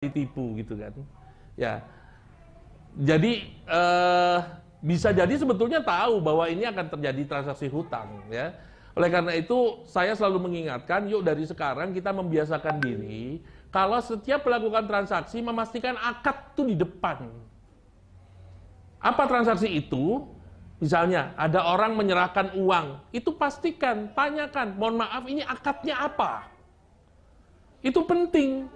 ditipu gitu kan. Ya, jadi bisa jadi sebetulnya tahu bahwa ini akan terjadi transaksi hutang ya. Oleh karena itu saya selalu mengingatkan, yuk dari sekarang kita membiasakan diri kalau setiap melakukan transaksi memastikan akad itu di depan. Apa transaksi itu? Misalnya ada orang menyerahkan uang, itu pastikan, tanyakan, mohon maaf ini akadnya apa? Itu penting.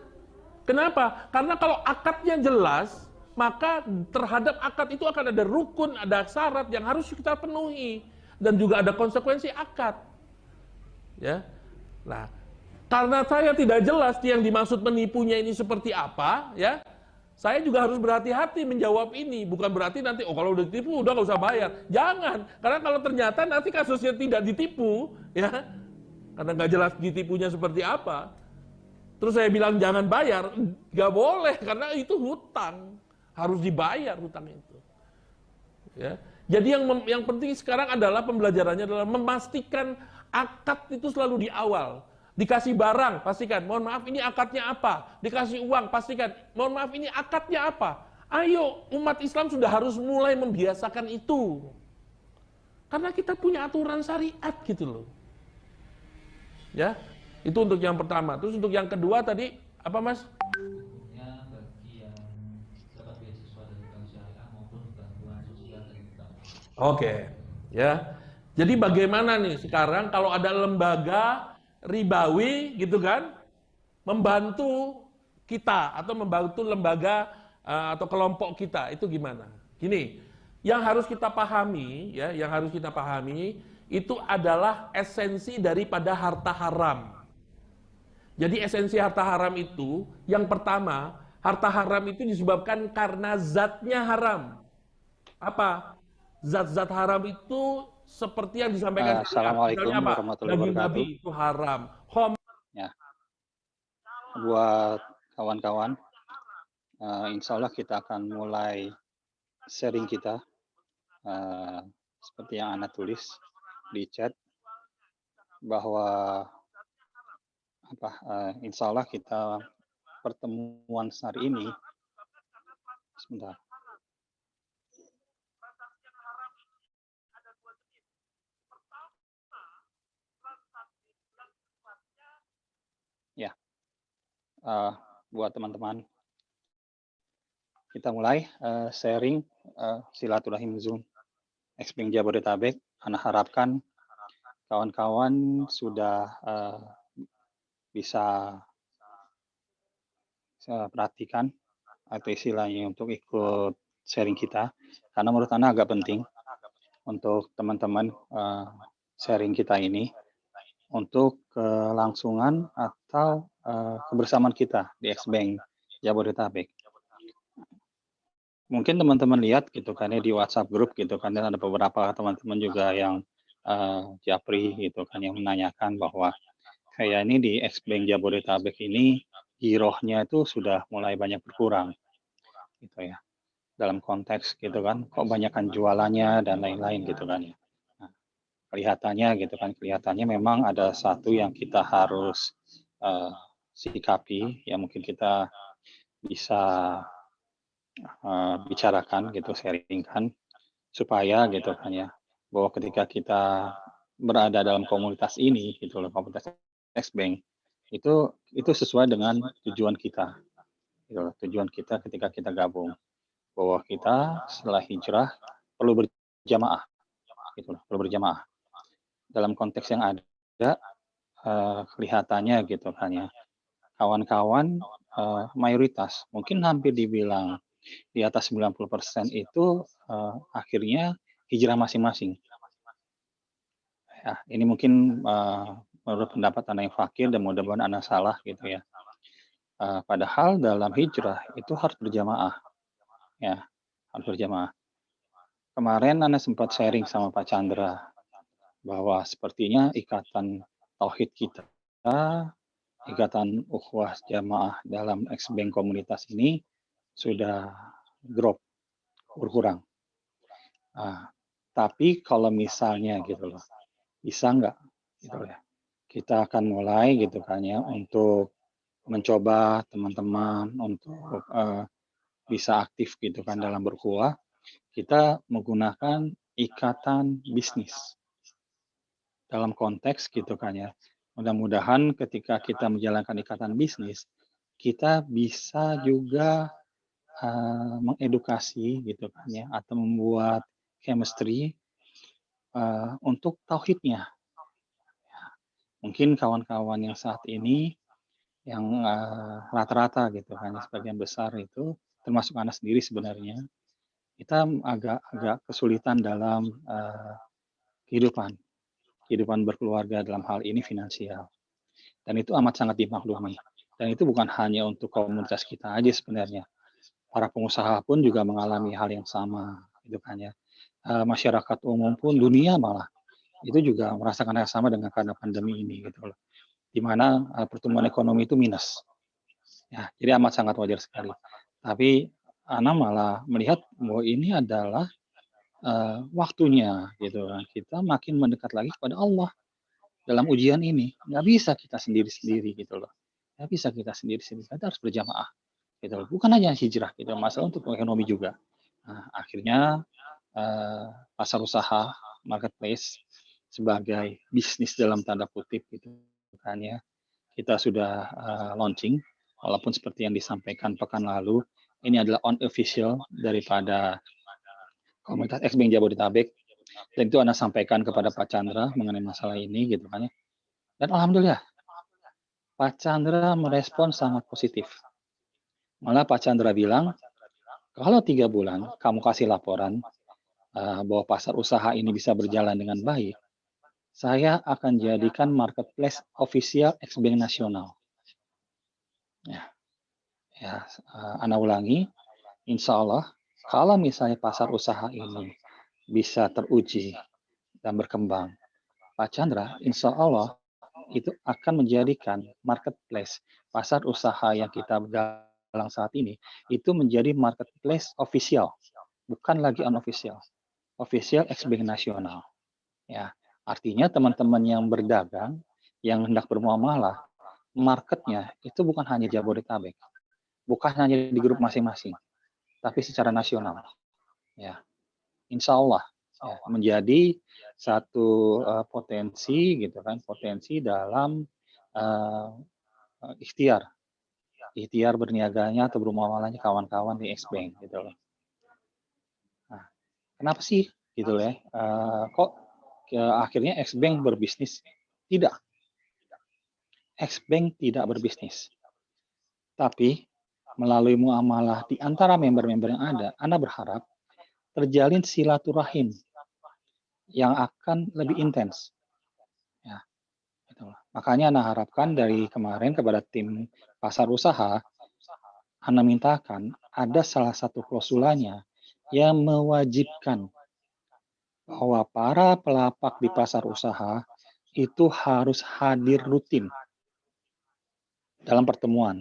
Kenapa? Karena kalau akadnya jelas, maka terhadap akad itu akan ada rukun, ada syarat yang harus kita penuhi dan juga ada konsekuensi akad. Ya. Nah, karena saya tidak jelas yang dimaksud menipunya ini seperti apa, ya. Saya juga harus berhati-hati menjawab ini. Bukan berarti nanti, oh kalau udah ditipu udah nggak usah bayar. Jangan, karena kalau ternyata nanti kasusnya tidak ditipu, ya, karena nggak jelas ditipunya seperti apa, terus saya bilang jangan bayar, nggak boleh karena itu hutang, harus dibayar hutang itu. Ya. Jadi yang penting sekarang adalah pembelajarannya adalah memastikan akad itu selalu di awal. Dikasih barang, pastikan, mohon maaf ini akadnya apa. Dikasih uang, pastikan, mohon maaf ini akadnya apa. Ayo, umat Islam sudah harus mulai membiasakan itu. Karena kita punya aturan syariat gitu loh. Ya, itu untuk yang pertama. Terus untuk yang kedua tadi apa Mas? Bagi yang dapat beasiswa dari bank syariah maupun bantuan sosial dari bank. Oke, ya. Jadi bagaimana nih sekarang kalau ada lembaga ribawi gitu kan, membantu kita atau membantu lembaga atau kelompok kita itu gimana? Gini, yang harus kita pahami ya, yang harus kita pahami itu adalah esensi daripada harta haram. Jadi esensi harta haram itu yang pertama, harta haram itu disebabkan karena zatnya haram. Apa? Zat-zat haram itu seperti yang disampaikan syariat. Assalamualaikum Misalnya apa? warahmatullahi Daging babi wabarakatuh. itu haram. Khamr Ya, buat kawan-kawan, insya Allah kita akan mulai sharing kita seperti yang Anda tulis di chat bahwa insya Allah kita pertemuan hari ini sebentar. Ya, buat teman-teman kita mulai sharing silaturahim Zoom Explain Jabodetabek. Anda harapkan kawan-kawan sudah bisa perhatikan atau istilahnya untuk ikut sharing kita, karena menurut Anda agak penting untuk teman-teman sharing kita ini untuk kelangsungan atau kebersamaan kita di Xbank Jabodetabek. Mungkin teman-teman lihat gitu kan ya di WhatsApp grup gitu kan, dan ada beberapa teman-teman juga yang japri gitu kan yang menanyakan bahwa kayak ini di Xbank Jabodetabek ini girohnya itu sudah mulai banyak berkurang gitu ya. Dalam konteks gitu kan, kok banyakkan jualannya dan lain-lain gitu kan ya. Nah, kelihatannya memang ada satu yang kita harus sikapi, yang mungkin kita bisa bicarakan gitu, sharingkan supaya gitu kan ya, bahwa ketika kita berada dalam komunitas ini gitu loh, komunitas Xbank itu sesuai dengan tujuan kita gitu loh, tujuan kita ketika kita gabung, bahwa kita setelah hijrah perlu berjamaah gitu loh, perlu berjamaah. Dalam konteks yang ada kelihatannya gitu kan ya, kawan-kawan mayoritas mungkin hampir dibilang di atas 90% itu akhirnya hijrah masing-masing. Ya, ini mungkin menurut pendapat Anda yang fakir dan mudah-mudahan Anda salah gitu ya. Padahal dalam hijrah itu harus berjamaah, ya, harus berjamaah. Kemarin Anda sempat sharing sama Pak Chandra bahwa sepertinya ikatan tauhid kita, ikatan ukhuwah jamaah dalam Xbank komunitas ini sudah drop, berkurang. Tapi kalau misalnya gitu loh, bisa nggak gitu ya, kita akan mulai gitu kan ya untuk mencoba teman-teman untuk bisa aktif gitu kan dalam berkuah, kita menggunakan ikatan bisnis dalam konteks gitu kan ya. Mudah-mudahan ketika kita menjalankan ikatan bisnis, kita bisa juga mengedukasi gitu kan ya, atau membuat chemistry untuk tauhidnya. Mungkin kawan-kawan yang saat ini yang rata-rata gitu kan, ya, sebagian besar itu termasuk Anda sendiri sebenarnya, kita agak kesulitan dalam kehidupan kehidupan berkeluarga dalam hal ini finansial. Dan itu amat sangat dimaklumi. Dan itu bukan hanya untuk komunitas kita aja sebenarnya. Para pengusaha pun juga mengalami hal yang sama, gitu kan ya. Masyarakat umum pun, dunia malah, itu juga merasakan hal yang sama dengan karena pandemi ini, gitu loh. Di mana pertumbuhan ekonomi itu minus. Ya, jadi amat sangat wajar sekali. Tapi Ana malah melihat bahwa ini adalah waktunya, gitu kan. Kita makin mendekat lagi kepada Allah dalam ujian ini. Nggak bisa kita sendiri-sendiri, gitu loh. Nggak bisa kita sendiri-sendiri, kita harus berjamaah. Gitu loh. Bukan hanya hijrah, gitu, masalah untuk ekonomi juga. Nah, akhirnya pasar usaha, marketplace sebagai bisnis dalam tanda kutip gitu kan ya. Kita sudah launching, walaupun seperti yang disampaikan pekan lalu, ini adalah unofficial daripada komunitas Xbank Jabodetabek. Dan itu Anda sampaikan kepada Pak Chandra mengenai masalah ini gitu kan ya. Dan alhamdulillah Pak Chandra merespon sangat positif. Malah Pak Chandra bilang, kalau 3 bulan kamu kasih laporan bahwa pasar usaha ini bisa berjalan dengan baik, saya akan jadikan marketplace official Xbank nasional. Ya, Ana ulangi, insya Allah kalau misalnya pasar usaha ini bisa teruji dan berkembang, Pak Chandra, insya Allah itu akan menjadikan marketplace pasar usaha yang kita galang saat ini itu menjadi marketplace official, bukan lagi unofficial, official Xbank nasional. Ya, artinya teman-teman yang berdagang, yang hendak bermuamalah, marketnya itu bukan hanya Jabodetabek, bukan hanya di grup masing-masing, tapi secara nasional. Ya, insya Allah ya, menjadi satu potensi gitu kan, potensi dalam ikhtiar berniaganya atau bermuamalahnya kawan-kawan di Xbank gitu loh. Nah, kenapa sih gitu ya? Kok akhirnya Xbank berbisnis? Tidak, Xbank tidak berbisnis. Tapi melalui muamalah di antara member-member yang ada, Anda berharap terjalin silaturahim yang akan lebih intens. Ya, gitu. Makanya Anda harapkan dari kemarin kepada tim pasar usaha, Anda mintakan ada salah satu klausulanya yang mewajibkan bahwa para pelapak di pasar usaha itu harus hadir rutin dalam pertemuan.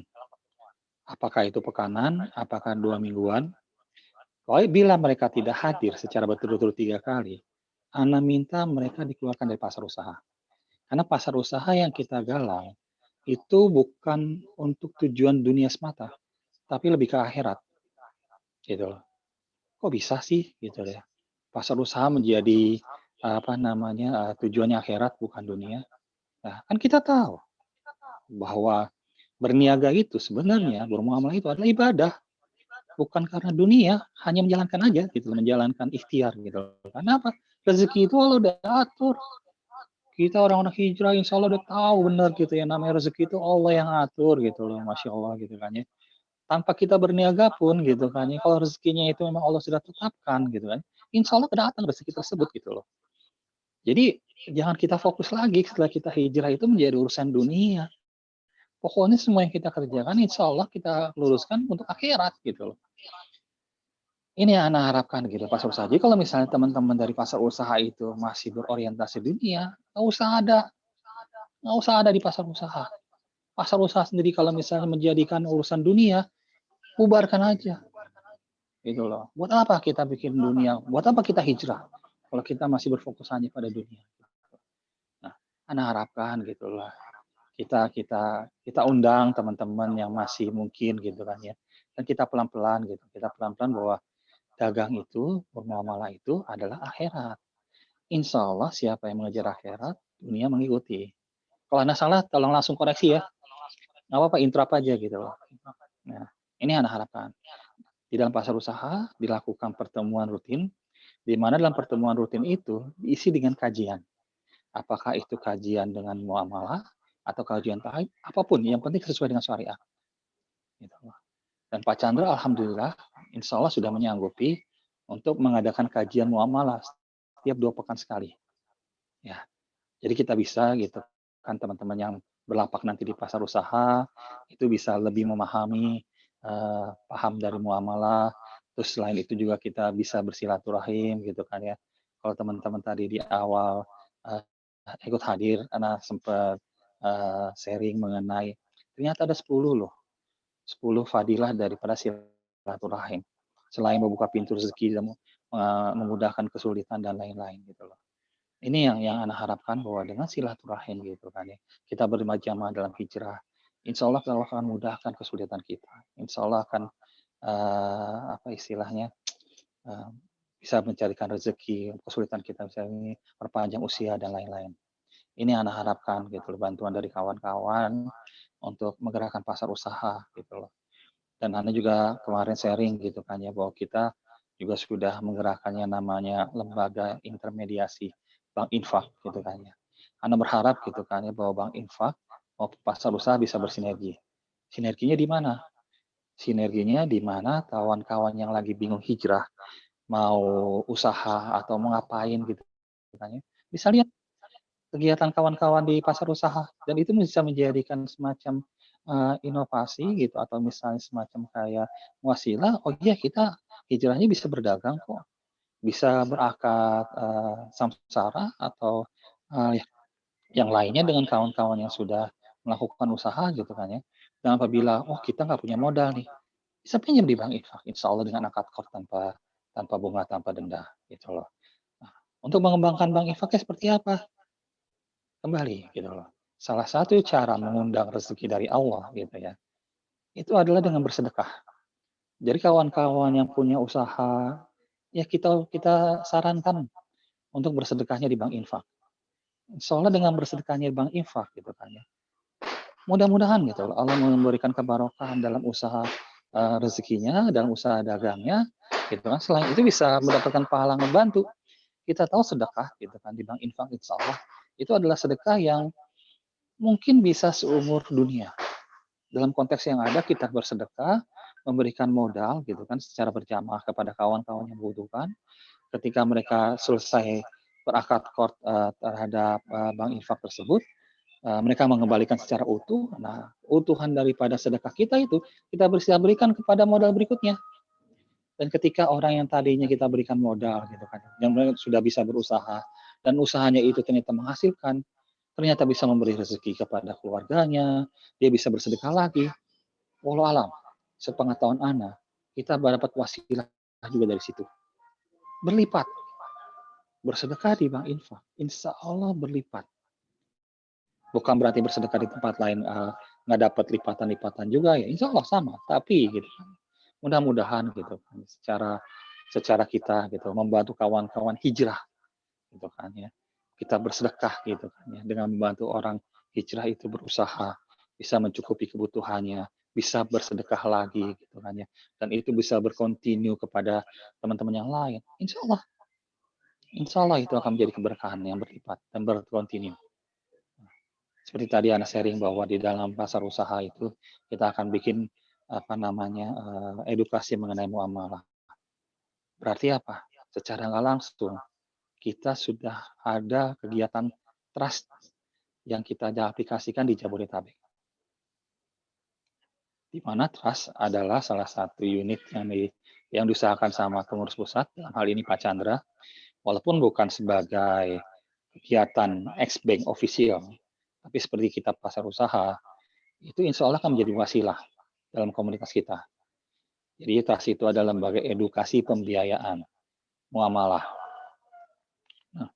Apakah itu pekanan, apakah 2 mingguan. Kalau bila mereka tidak hadir secara berturut-turut 3 kali, Ana minta mereka dikeluarkan dari pasar usaha. Karena pasar usaha yang kita galang itu bukan untuk tujuan dunia semata, tapi lebih ke akhirat. Gitu loh. Kok bisa sih gitu ya? Pasar usaha menjadi tujuannya akhirat bukan dunia. Nah, kan kita tahu bahwa berniaga itu sebenarnya bermuamalah itu adalah ibadah, bukan karena dunia, hanya menjalankan aja gitu, menjalankan ikhtiar gitu. Karena apa? Rezeki itu Allah udah atur. Kita orang-orang hijrah insya Allah udah tahu benar gitu ya, namanya rezeki itu Allah yang atur gitu loh, Masya Allah gitu kan ya. Tanpa kita berniaga pun gitu kan ya, kalau rezekinya itu memang Allah sudah tetapkan gitu kan, insya Allah datang rezeki tersebut gitu loh. Jadi jangan kita fokus lagi setelah kita hijrah itu menjadi urusan dunia. Pokoknya semua yang kita kerjakan insya Allah kita luruskan untuk akhirat gitu loh. Ini yang Anda harapkan gitu pasar usaha. Jadi kalau misalnya teman-teman dari pasar usaha itu masih berorientasi dunia, nggak usah ada di pasar usaha. Pasar usaha sendiri kalau misalnya menjadikan urusan dunia, bubarkan aja. Gitu loh. Buat apa kita bikin dunia? Buat apa kita hijrah? Kalau kita masih berfokus hanya pada dunia. Nah, Anda harapkan gitu loh. kita kita kita undang teman-teman yang masih mungkin gitu kan ya. Dan kita pelan-pelan gitu, kita pelan-pelan bahwa dagang itu, bermuamalah itu adalah akhirat. Insya Allah siapa yang mengejar akhirat, dunia mengikuti. Kalau Anda salah, tolong langsung koreksi ya. Nggak apa-apa, interrupt aja gitu loh. Nah, ini yang Anda harapkan. Di dalam pasar usaha dilakukan pertemuan rutin, di mana dalam pertemuan rutin itu diisi dengan kajian. Apakah itu kajian dengan muamalah atau kajian taib, apapun, yang penting sesuai dengan syariah. Gitu. Dan Pak Chandra, alhamdulillah, insya Allah sudah menyanggupi untuk mengadakan kajian muamalah setiap 2 pekan sekali. Ya, jadi kita bisa gitu kan teman-teman yang berlapak nanti di pasar usaha itu bisa lebih memahami paham dari muamalah. Terus selain itu juga kita bisa bersilaturahim gitu kan ya. Kalau teman-teman tadi di awal uh, ikut hadir, karena sempat sharing mengenai ternyata ada 10 loh, 10 fadilah daripada silaturahim. Selain membuka pintu rezeki dan memudahkan kesulitan dan lain-lain gitu loh. Ini yang Ana harapkan bahwa dengan silaturahim gitu kan ya, kita berjamaah dalam hijrah, insya Allah Allah akan mudahkan kesulitan kita. Insya Allah akan apa istilahnya uh, bisa mencarikan rezeki, kesulitan kita misalnya perpanjang usia dan lain-lain. Ini yang Ana harapkan gitu loh, bantuan dari kawan-kawan untuk menggerakkan pasar usaha gitu loh. Dan Ana juga kemarin sharing gitu kan ya bahwa kita juga sudah menggerakkannya namanya lembaga intermediasi Bank Infak gitu kan ya. Ana berharap gitu kan ya bahwa Bank Infak maupun pasar usaha bisa bersinergi. Sinerginya di mana? Sinerginya di mana kawan-kawan yang lagi bingung hijrah, mau usaha atau mau ngapain gitu kan ya. Bisa lihat kegiatan kawan-kawan di pasar usaha dan itu bisa menjadikan semacam inovasi gitu atau misalnya semacam kayak wasilah, oh iya kita hijrahnya bisa berdagang kok, bisa berakad samsara atau uh, yang lainnya dengan kawan-kawan yang sudah melakukan usaha gitu kan ya. Dan apabila oh kita nggak punya modal nih, bisa pinjam di Bank Infak, insya Allah dengan akad qard tanpa tanpa bunga tanpa denda gitu loh. Nah, untuk mengembangkan Bank Infaknya seperti apa? Kembali gitu loh. Salah satu cara mengundang rezeki dari Allah gitu ya, itu adalah dengan bersedekah. Jadi kawan-kawan yang punya usaha, ya kita kita sarankan untuk bersedekahnya di Bank Infak. Soalnya dengan bersedekahnya di Bank Infak gitu kan ya. Mudah-mudahan gitu loh, Allah memberikan kebarokahan dalam usaha rezekinya, dalam usaha dagangnya gitu kan. Selain itu bisa mendapatkan pahala membantu. Kita tahu sedekah gitu kan di Bank Infak insya Allah itu adalah sedekah yang mungkin bisa seumur dunia. Dalam konteks yang ada kita bersedekah, memberikan modal gitu kan secara berjamaah kepada kawan-kawan yang membutuhkan. Ketika mereka selesai berakad qard terhadap Bank Infak tersebut, mereka mengembalikan secara utuh. Nah, utuhan daripada sedekah kita itu kita bisa berikan kepada modal berikutnya. Dan ketika orang yang tadinya kita berikan modal gitu kan, yang sudah bisa berusaha dan usahanya itu ternyata menghasilkan, ternyata bisa memberi rezeki kepada keluarganya, dia bisa bersedekah lagi. Walau alam, sepengetahuan Ana, kita dapat wasilah juga dari situ. Berlipat. Bersedekah di Bank Infak, insya Allah berlipat. Bukan berarti bersedekah di tempat lain nggak dapat lipatan-lipatan juga ya, insya Allah sama. Tapi gitu, mudah-mudahan gitu kan, secara kita gitu membantu kawan-kawan hijrah gitu kan ya. Kita bersedekah gitu kan ya dengan membantu orang hijrah itu berusaha bisa mencukupi kebutuhannya, bisa bersedekah lagi gitu kan ya. Dan itu bisa berkontinu kepada teman-teman yang lain. Insya Allah itu akan menjadi keberkahan yang berlipat dan berkontinu. Seperti tadi Anda sharing bahwa di dalam pasar usaha itu kita akan bikin apa namanya edukasi mengenai muamalah. Berarti apa? Secara nggak langsung kita sudah ada kegiatan trust yang kita aplikasikan di Jabodetabek. Di mana trust adalah salah satu unit yang diusahakan sama pengurus pusat, dalam hal ini Pak Chandra, walaupun bukan sebagai kegiatan ex-bank official, tapi seperti kita pasar usaha, itu insya Allah akan menjadi wasilah dalam komunitas kita. Jadi trust itu adalah lembaga edukasi pembiayaan, muamalah. Nah,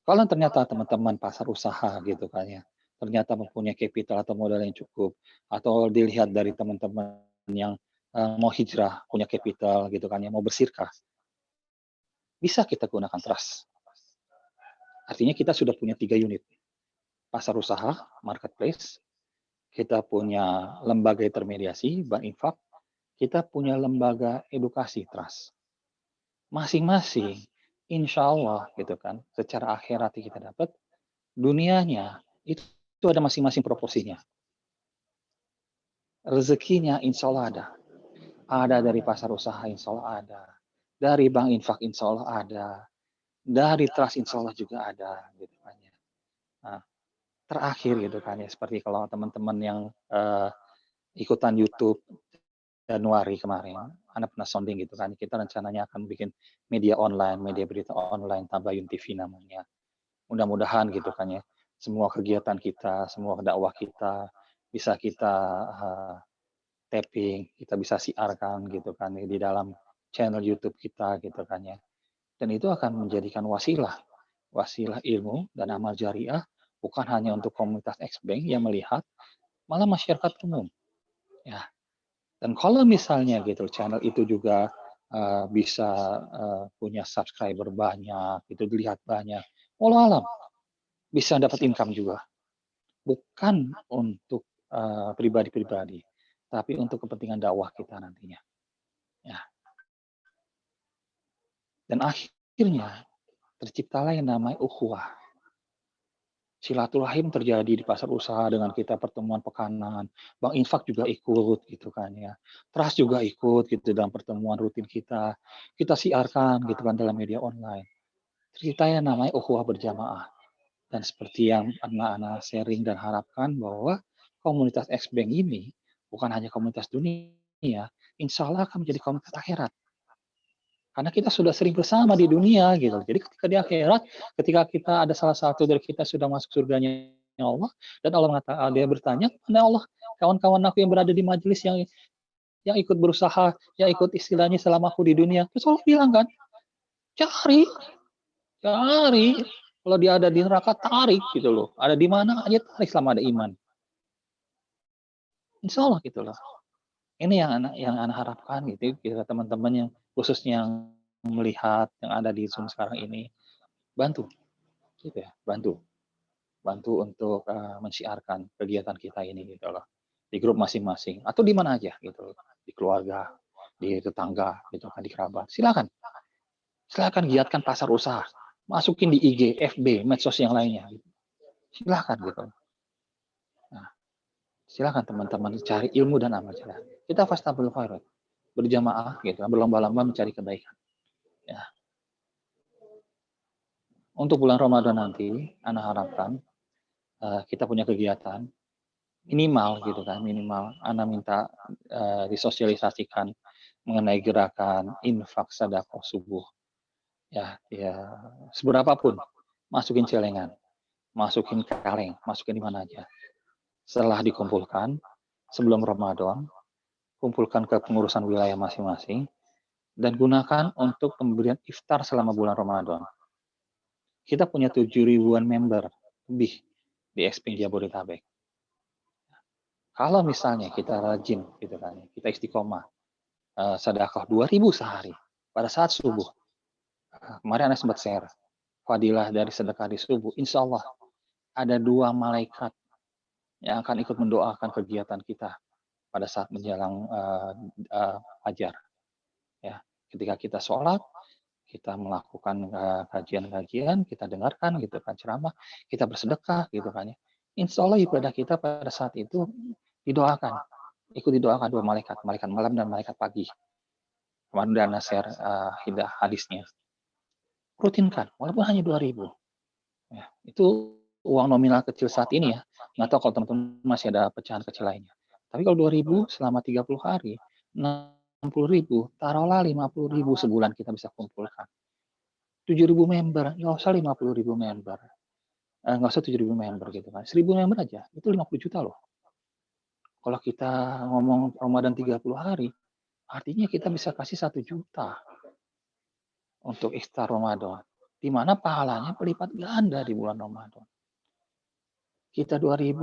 kalau ternyata teman-teman pasar usaha gitu kan ya, ternyata mempunyai capital atau modal yang cukup, atau dilihat dari teman-teman yang mau hijrah, punya capital gitu kan ya, mau bersirkah, bisa kita gunakan trust. Artinya kita sudah punya 3 unit, pasar usaha, marketplace, kita punya lembaga intermediasi, bank infak, kita punya lembaga edukasi trust. Masing-masing, insya Allah gitu kan, secara akhirat kita dapat, dunianya itu ada masing-masing proporsinya. Rezekinya insya Allah ada. Ada dari pasar usaha insya Allah ada. Dari bank infak insya Allah ada. Dari trust insya Allah juga ada. Gitu kan ya. Nah, terakhir gitu kan ya, seperti kalau teman-teman yang ikutan YouTube Januari kemarin, Anda pernah sounding gitu kan, kita rencananya akan bikin media online, media berita online, Tabayun TV namanya. Mudah-mudahan gitu kan ya, semua kegiatan kita, semua dakwah kita, bisa kita tapping, kita bisa siarkan gitu kan ya, di dalam channel YouTube kita gitu kan ya. Dan itu akan menjadikan wasilah ilmu dan amal jariah, bukan hanya untuk komunitas Xbank yang melihat, malah masyarakat umum. Ya. Dan kalau misalnya gitu channel itu juga bisa punya subscriber banyak, itu dilihat banyak, walau alam bisa dapat income juga, bukan untuk pribadi-pribadi, tapi untuk kepentingan dakwah kita nantinya. Ya. Dan akhirnya terciptalah yang namanya ukhuwah. Silaturahim terjadi di pasar usaha dengan kita pertemuan pekanan. Bank Infak juga ikut gitu kan ya. Trust juga ikut gitu dalam pertemuan rutin kita. Kita siarkan gitu kan dalam media online. Ceritanya namanya ukhuwah berjamaah. Dan seperti yang anak-anak sharing dan harapkan bahwa komunitas Xbank ini bukan hanya komunitas dunia, insya Allah akan menjadi komunitas akhirat. Karena kita sudah sering bersama di dunia gitu. Jadi ketika di akhirat, ketika kita ada salah satu dari kita sudah masuk surganya Allah, dan Allah mengatakan, dia bertanya, mana Allah, kawan-kawan aku yang berada di majelis yang ikut berusaha, yang ikut istilahnya selama aku di dunia. Terus Allah bilang kan, cari, cari. Kalau dia ada di neraka, tarik gitu loh. Ada di mana aja tarik selama ada iman. Insya Allah gitu loh. Ini yang anak harapkan gitu, kita teman-teman yang khususnya yang melihat yang ada di Zoom sekarang ini, bantu gitu ya, bantu untuk mensiarkan kegiatan kita ini gitu loh, di grup masing-masing atau di mana aja gitu, di keluarga, di tetangga gitu kan, di kerabat, silakan giatkan pasar usaha, masukin di IG, FB, medsos yang lainnya, silakan gitu. Nah, silakan teman-teman cari ilmu dan amal jariah. Kita fastabul khairat, berjamaah gitu, berlomba-lomba mencari kebaikan. Ya. Untuk bulan Ramadan nanti, anak harapkan kita punya kegiatan minimal gitu kan, minimal Ana minta disosialisasikan mengenai gerakan infak sedekah subuh. Ya, seberapapun masukin celengan, masukin kaleng, masukin di mana aja. Setelah dikumpulkan sebelum Ramadan, kumpulkan ke pengurusan wilayah masing-masing dan gunakan untuk pemberian iftar selama bulan Ramadan. Kita punya 7.000-an member lebih di Xbank Jabodetabek. Kalau misalnya kita rajin gitu kan, kita istiqomah sedekah 2.000 sehari pada saat subuh. Kemarin Anda sempat share fadilah dari sedekah di subuh. Insya Allah ada 2 malaikat yang akan ikut mendoakan kegiatan kita pada saat menjelang fajar. Ya, ketika kita sholat, kita melakukan kajian-kajian, kita dengarkan gitu kan ceramah, kita bersedekah gitu kan ya. Insya Allah ibadah kita pada saat itu didoakan, ikut didoakan 2 malaikat, malaikat malam dan malaikat pagi. Kemarin Dana share hadisnya. Rutinkan, walaupun hanya 2.000. Ya, itu uang nominal kecil saat ini ya. Nggak tahu kalau teman-teman masih ada pecahan kecil lainnya. Tapi kalau 2.000 selama 30 hari, 60.000, taruhlah 50.000 sebulan kita bisa kumpulkan. 7.000 member, nggak usah 50.000 member. Nggak usah 7.000 member gitu kan. 1.000 member aja, itu 50 juta loh. Kalau kita ngomong Ramadan 30 hari, artinya kita bisa kasih 1 juta untuk iftar Ramadan. Di mana pahalanya berlipat ganda di bulan Ramadan. kita 2.000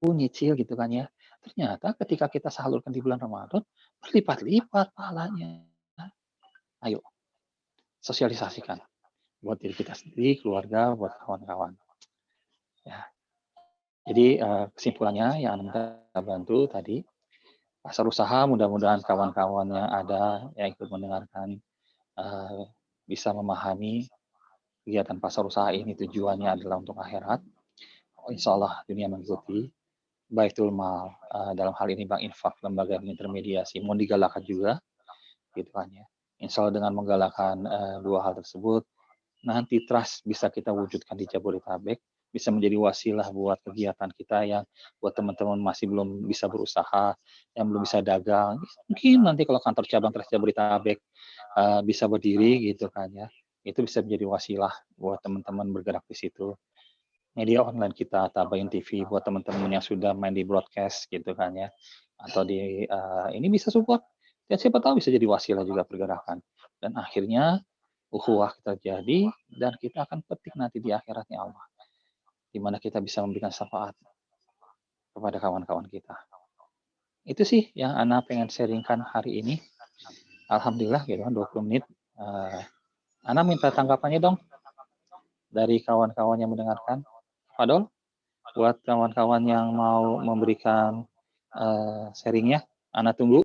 nyicil gitu kan ya. Ternyata ketika kita salurkan di bulan Ramadan, berlipat-lipat pahalanya. Ayo, sosialisasikan. Buat diri kita sendiri, keluarga, buat kawan-kawan. Ya. Jadi kesimpulannya yang kita bantu tadi, pasar usaha mudah-mudahan kawan-kawan yang ada yang ikut mendengarkan bisa memahami kegiatan pasar usaha ini tujuannya adalah untuk akhirat. Insya Allah dunia mengikuti. Baitul Mal, dalam hal ini Bank Infak, lembaga intermediasi, mau digalakkan juga, gitu kan ya. Insya Allah dengan menggalakkan dua hal tersebut, nanti trust bisa kita wujudkan di Jabodetabek, bisa menjadi wasilah buat kegiatan kita yang buat teman-teman masih belum bisa berusaha, yang belum bisa dagang, mungkin nanti kalau kantor cabang Trust Jabodetabek bisa berdiri gitu kan ya, itu bisa menjadi wasilah buat teman-teman bergerak di situ. Media online kita, Tabayan TV buat teman-teman yang sudah main di broadcast gitu kan ya, atau di ini bisa support, dan siapa tahu bisa jadi wasilah juga pergerakan. Dan akhirnya ukhuwah terjadi dan kita akan petik nanti di akhiratnya Allah, di mana kita bisa memberikan syafaat kepada kawan-kawan kita. Itu sih yang Ana pengen sharingkan hari ini. Alhamdulillah gitu kan 20 menit. Ana minta tanggapannya dong dari kawan-kawan yang mendengarkan. Fadol, buat kawan-kawan yang mau memberikan sharingnya, Ana tunggu.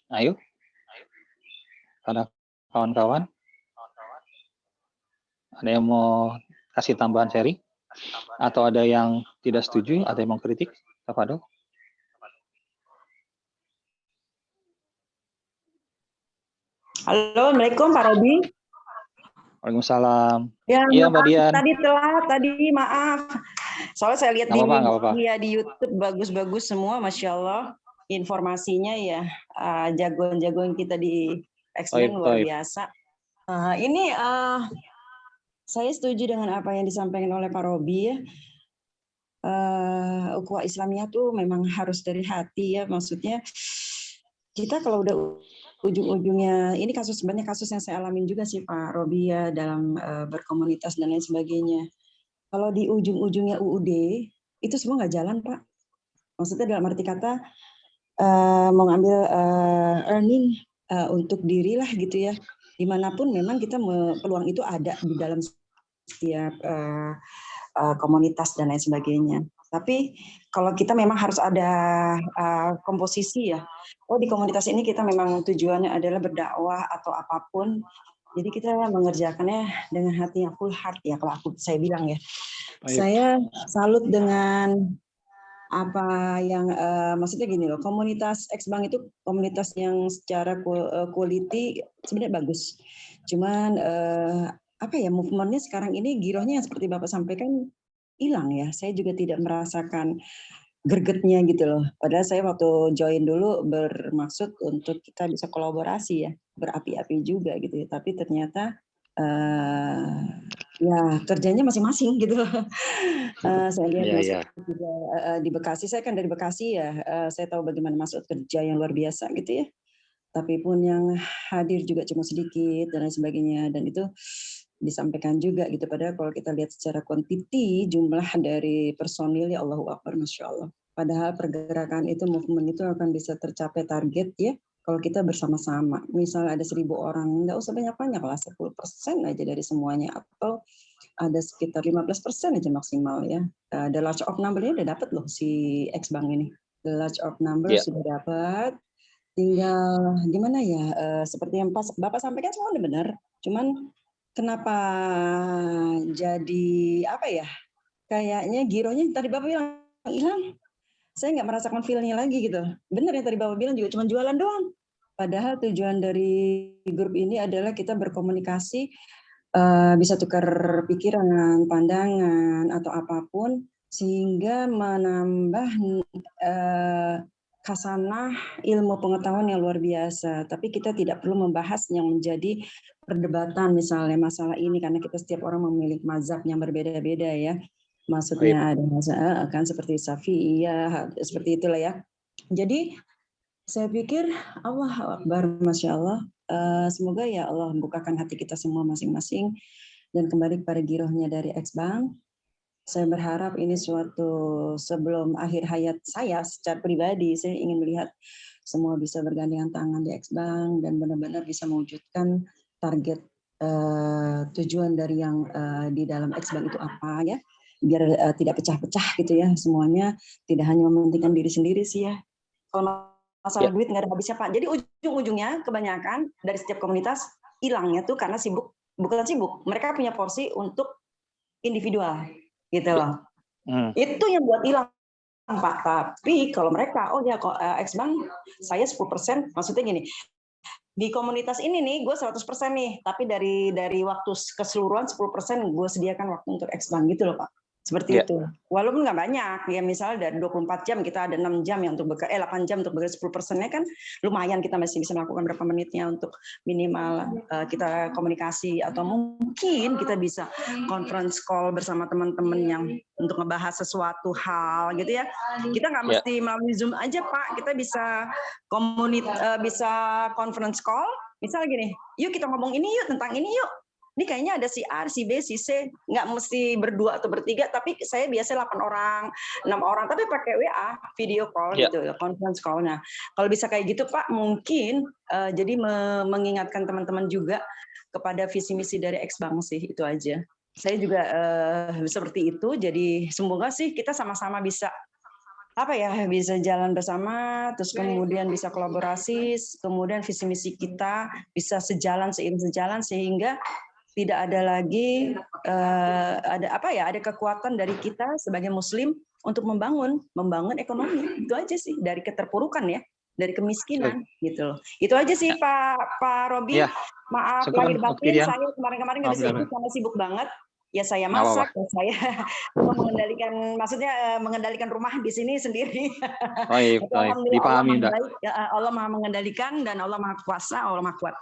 Ayo, karena kawan-kawan, ada yang mau kasih tambahan sharing? Atau ada yang tidak setuju, ada yang mau kritik? Kak Fadol? Halo, Assalamualaikum Pak Robi. Waalaikumsalam. Ya, Iya Mbak maaf, Dian. tadi telat, maaf. Soalnya saya lihat Nggak apa-apa. di YouTube bagus-bagus semua, Masya Allah. Informasinya ya, jagoan-jagoan kita di X-Bank luar biasa. Ini saya setuju dengan apa yang disampaikan oleh Pak Robi ya. Ukhuwah Islamiyah tuh memang harus dari hati ya, maksudnya kita kalau udah ujung-ujungnya, ini banyak kasus yang saya alamin juga sih Pak Robi ya dalam berkomunitas dan lain sebagainya. Kalau di ujung-ujungnya UUD itu semua nggak jalan Pak. Maksudnya dalam arti kata mau ngambil earning untuk diri lah gitu ya. Dimanapun memang kita peluang itu ada di dalam setiap komunitas dan lain sebagainya. Tapi kalau kita memang harus ada komposisi ya. Oh di komunitas ini kita memang tujuannya adalah berdakwah atau apapun. Jadi kita mengerjakannya dengan hati yang full heart ya kalau saya bilang ya. Saya salut dengan apa yang maksudnya gini loh, komunitas X-Bank itu komunitas yang secara quality sebenarnya bagus. Cuman apa ya, movementnya sekarang ini girohnya yang seperti Bapak sampaikan hilang ya. Saya juga tidak merasakan gregetnya gitu loh. Padahal saya waktu join dulu bermaksud untuk kita bisa kolaborasi ya, berapi-api juga gitu ya. Tapi ternyata ya kerjanya masing-masing gitu loh. Saya lihat juga di Bekasi, saya kan dari Bekasi ya, saya tahu bagaimana Mas Ud kerja yang luar biasa gitu ya. Tapi pun yang hadir juga cuma sedikit dan lain sebagainya, dan itu disampaikan juga gitu. Padahal kalau kita lihat secara kuantiti jumlah dari personil ya Allahu Akbar, Masya Allah. Padahal pergerakan itu, movement itu akan bisa tercapai target ya kalau kita bersama-sama. Misalnya ada 1.000 orang, nggak usah banyak-banyak lah, 10% aja dari semuanya, atau ada sekitar 15% aja maksimal ya. The large of number-nya udah dapat loh si X-Bank ini. The large of number sudah dapat. Tinggal gimana ya, seperti yang Bapak sampaikan semua udah benar. Cuman kenapa jadi apa ya, kayaknya gironya tadi Bapak bilang hilang. Saya nggak merasakan feel-nya lagi gitu. Benar yang tadi Bapak bilang juga cuma jualan doang. Padahal tujuan dari grup ini adalah kita berkomunikasi, bisa tukar pikiran, pandangan, atau apapun, sehingga menambah khasanah ilmu pengetahuan yang luar biasa, tapi kita tidak perlu membahas yang menjadi perdebatan misalnya masalah ini karena kita setiap orang memiliki mazhab yang berbeda-beda ya. Maksudnya ada mazhab kan seperti Syafi'iyah, seperti itulah ya. Jadi saya pikir Allah Akbar, Masya Allah. Semoga ya Allah membukakan hati kita semua masing-masing dan kembali kepada girohnya dari X-Bank. Saya berharap ini suatu sebelum akhir hayat saya secara pribadi, saya ingin melihat semua bisa bergandengan tangan di X-Bank dan benar-benar bisa mewujudkan target tujuan dari yang di dalam X-Bank itu apa ya, biar tidak pecah-pecah gitu ya semuanya, tidak hanya mementingkan diri sendiri sih ya. Kalau masalah duit nggak ada habisnya Pak. Jadi ujung-ujungnya kebanyakan dari setiap komunitas hilangnya tuh karena sibuk, bukan sibuk, mereka punya porsi untuk individual gitu loh. Itu yang buat hilang Pak. Tapi kalau mereka, oh ya X-Bank saya 10%, maksudnya gini, di komunitas ini nih gue 100% nih, tapi dari waktu keseluruhan 10% gue sediakan waktu untuk X-Bank gitu loh Pak. Seperti itu. Walaupun nggak banyak, ya misalnya dari 24 jam kita ada 6 jam yang untuk 8 jam untuk bekerja 10%-nya kan lumayan, kita masih bisa melakukan berapa menitnya untuk minimal kita komunikasi, atau mungkin kita bisa conference call bersama teman-teman yang untuk ngebahas sesuatu hal gitu ya. Kita nggak mesti melalui Zoom aja Pak, kita bisa bisa conference call, misalnya gini, yuk kita ngomong ini yuk, tentang ini yuk. Ini kayaknya ada si A, si B, si C, nggak mesti berdua atau bertiga, tapi saya biasa 8 orang, 6 orang, tapi pakai WA, video call gitu, conference call-nya. Kalau bisa kayak gitu Pak, mungkin jadi mengingatkan teman-teman juga kepada visi misi dari X-Bank sih, itu aja. Saya juga seperti itu, jadi semoga sih kita sama-sama bisa bisa jalan bersama, terus kemudian bisa kolaborasi, kemudian visi misi kita bisa sejalan, seiring sejalan, sehingga tidak ada lagi ada kekuatan dari kita sebagai Muslim untuk membangun ekonomi. Itu aja sih, dari keterpurukan ya, dari kemiskinan gitu loh. Itu aja sih Pak Robi. Maaf lahir batin, saya kemarin nggak bisa ikut karena sibuk banget. Ya saya masak, saya mengendalikan, maksudnya mengendalikan rumah di sini sendiri. Dipahami, Allah Maha mengendalikan dan Allah Maha kuasa, Allah Maha kuat.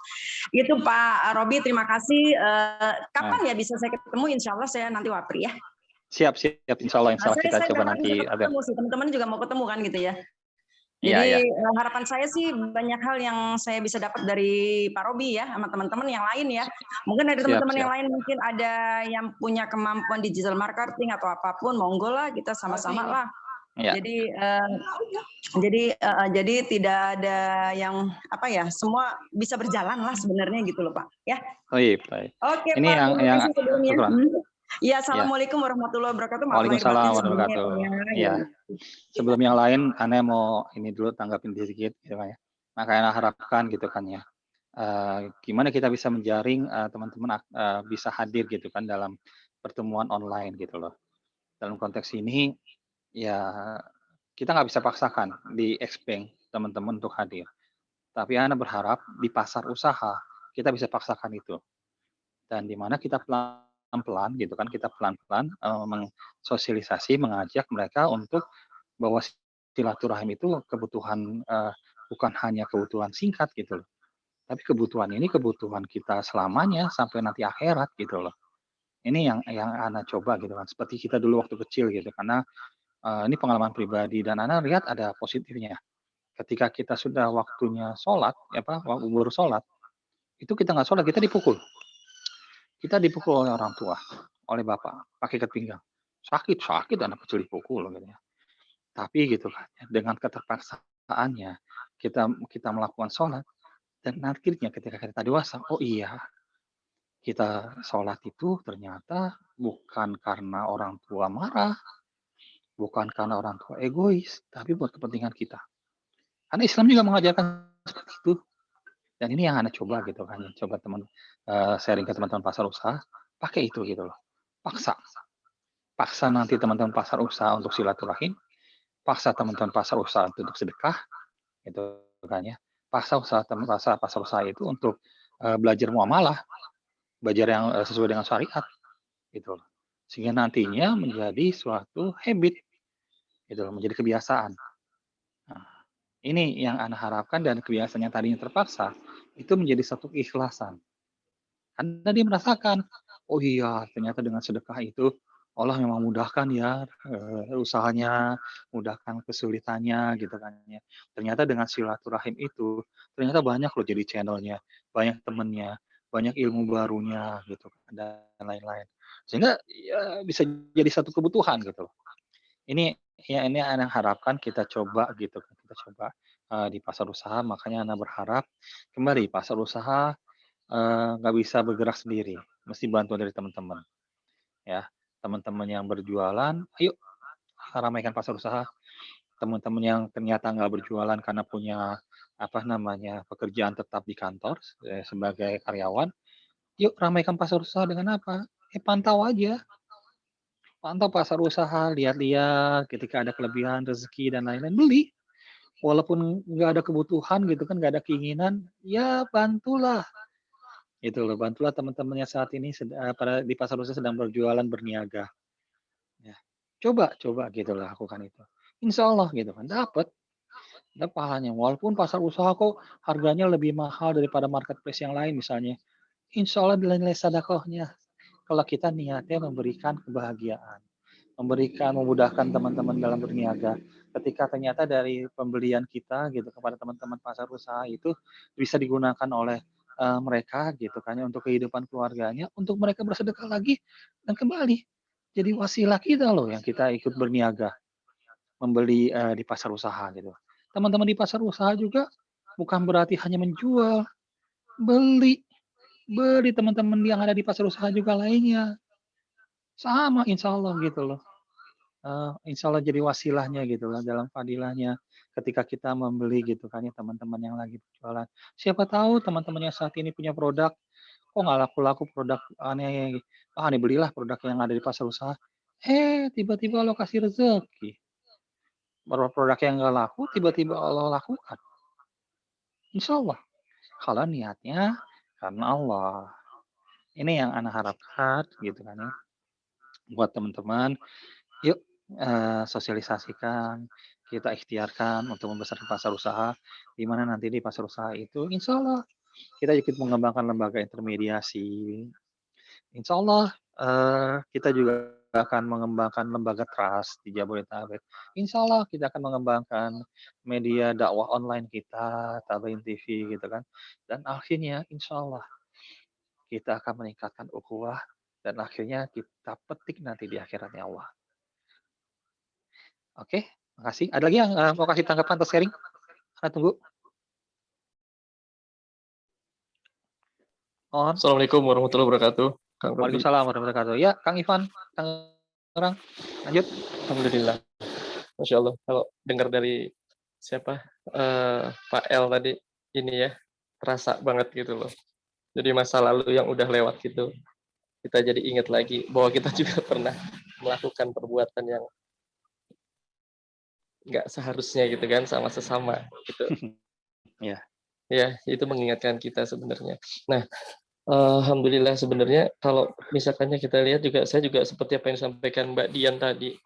Itu Pak Robi, terima kasih. Kapan ya bisa saya ketemu? Insya Allah saya nanti wapri ya. Siap, insya Allah kita coba nanti. Teman-teman juga mau ketemu kan gitu ya. Jadi harapan saya sih banyak hal yang saya bisa dapat dari Pak Robi ya, sama teman-teman yang lain ya. Mungkin dari teman-teman yang lain mungkin ada yang punya kemampuan digital marketing atau apapun, monggo lah kita sama-sama lah. Jadi tidak ada yang semua bisa berjalan lah sebenarnya gitu loh Pak ya. Oke ini Pak, terima kasih sebelumnya. Ya, assalamualaikum warahmatullahi wabarakatuh. Waalaikumsalam warahmatullahi wabarakatuh. Ya. Sebelum yang lain, Anda mau ini dulu tanggapin sedikit, gitu kan ya. Makanya harapkan gitu kan ya. Gimana kita bisa menjaring teman-teman bisa hadir gitu kan dalam pertemuan online gitu loh. Dalam konteks ini ya kita nggak bisa paksakan di X-Bank teman-teman untuk hadir. Tapi Anda berharap di pasar usaha kita bisa paksakan itu. Dan di mana kita pelan-pelan gitu kan, kita pelan-pelan mensosialisasi, mengajak mereka untuk bahwa silaturahim itu kebutuhan bukan hanya kebutuhan singkat gitu loh. Tapi kebutuhan ini kebutuhan kita selamanya sampai nanti akhirat gitu loh. Ini yang Ana coba gitu kan. Seperti kita dulu waktu kecil gitu, karena ini pengalaman pribadi dan Ana lihat ada positifnya. Ketika kita sudah waktunya sholat, umur sholat, itu kita nggak sholat, kita dipukul. Kita dipukul oleh orang tua, oleh bapak, pakai ikat pinggang. Sakit anak kecil dipukul gitu ya. Tapi gitu kan, dengan keterpaksaannya kita melakukan sholat, dan akhirnya ketika kita dewasa, oh iya, kita sholat itu ternyata bukan karena orang tua marah, bukan karena orang tua egois, tapi buat kepentingan kita. Karena Islam juga mengajarkan seperti itu. Dan ini yang Anda coba gitu kan, coba sharing ke teman-teman pasar usaha, pakai itu gitu loh. Paksa nanti teman-teman pasar usaha untuk silaturahim, paksa teman-teman pasar usaha untuk sedekah, gitu kan ya. Paksa pasar usaha itu untuk belajar muamalah, belajar yang sesuai dengan syariat, gitu loh. Sehingga nantinya menjadi suatu habit, gitu loh, menjadi kebiasaan. Nah, Ini yang Ana harapkan dan kebiasaan yang tadinya terpaksa, itu menjadi satu keikhlasan. Karena dia merasakan, oh iya ternyata dengan sedekah itu Allah memang mudahkan ya usahanya, mudahkan kesulitannya gitu kan ya. Ternyata dengan silaturahim itu, ternyata banyak loh jadi channel-nya, banyak temennya, banyak ilmu barunya gitu kan dan lain-lain. Sehingga ya bisa jadi satu kebutuhan gitu loh. Ini ini Ana harapkan kita coba gitu kan, kita coba, di pasar usaha makanya Ana berharap kembali pasar usaha nggak bisa bergerak sendiri, mesti bantuan dari teman-teman, ya. Teman-teman yang berjualan, ayo ramaikan pasar usaha. Teman-teman yang ternyata nggak berjualan karena punya, apa namanya, pekerjaan tetap di kantor, sebagai karyawan, yuk ramaikan pasar usaha dengan apa? Pantau pasar usaha, lihat-lihat ketika ada kelebihan rezeki dan lain-lain, beli. Walaupun nggak ada kebutuhan gitu kan, nggak ada keinginan, ya bantulah. Itu loh, bantulah teman-teman yang saat ini pada di pasar usaha sedang berjualan, berniaga, ya. Coba gitu loh lakukan itu. Insya Allah gitu kan, dapat pahalanya. Walaupun pasar usaha kok harganya lebih mahal daripada marketplace yang lain misalnya, insya Allah nilai sedekahnya. Kalau kita niatnya memberikan kebahagiaan, memudahkan teman-teman dalam berniaga. Ketika ternyata dari pembelian kita gitu kepada teman-teman pasar usaha itu bisa digunakan oleh mereka gitu kan ya untuk kehidupan keluarganya, untuk mereka bersedekah lagi dan kembali jadi wasilah kita loh yang kita ikut berniaga, membeli di pasar usaha gitu. Teman-teman di pasar usaha juga bukan berarti hanya menjual, beli, beli teman-teman yang ada di pasar usaha juga lainnya. Sama insya Allah gitu loh. Insya Allah jadi wasilahnya gitu lah dalam fadilahnya ketika kita membeli gitu kan ya teman-teman yang lagi berjualan. Siapa tahu teman-teman yang saat ini punya produk, kok nggak laku-laku produk aneh, ah ini belilah produk yang ada di pasar usaha. Tiba-tiba Allah kasih rezeki. Produk yang nggak laku tiba-tiba Allah lakukan. Insya Allah. Kalau niatnya karena Allah. Ini yang Ana harapkan gitu kan ya. Buat teman-teman, yuk sosialisasikan, kita ikhtiarkan untuk membesarkan pasar usaha, di mana nanti di pasar usaha itu insya Allah kita ikut mengembangkan lembaga intermediasi. Insya Allah kita juga akan mengembangkan lembaga trust di Jabodetabek. Insya Allah kita akan mengembangkan media dakwah online kita, Tabain TV gitu kan. Dan akhirnya insya Allah kita akan meningkatkan ukhuwah dan akhirnya kita petik nanti di akhiratnya Allah. Oke, makasih. Ada lagi yang mau kasih tanggapan atau sharing? Ana tunggu. Mohon. Assalamualaikum warahmatullahi wabarakatuh. Kang Robi. Waalaikumsalam warahmatullahi wabarakatuh. Ya, Kang Ivan, Tangerang. Lanjut. Alhamdulillah. Masya Allah. Kalau dengar dari siapa Pak L tadi ini ya terasa banget gitu loh. Jadi masa lalu yang udah lewat gitu kita jadi ingat lagi bahwa kita juga pernah melakukan perbuatan yang nggak seharusnya gitu kan sama sesama gitu. Ya. Ya, itu mengingatkan kita sebenarnya. Nah, alhamdulillah sebenarnya kalau misalkannya kita lihat juga saya juga seperti apa yang disampaikan Mbak Dian tadi.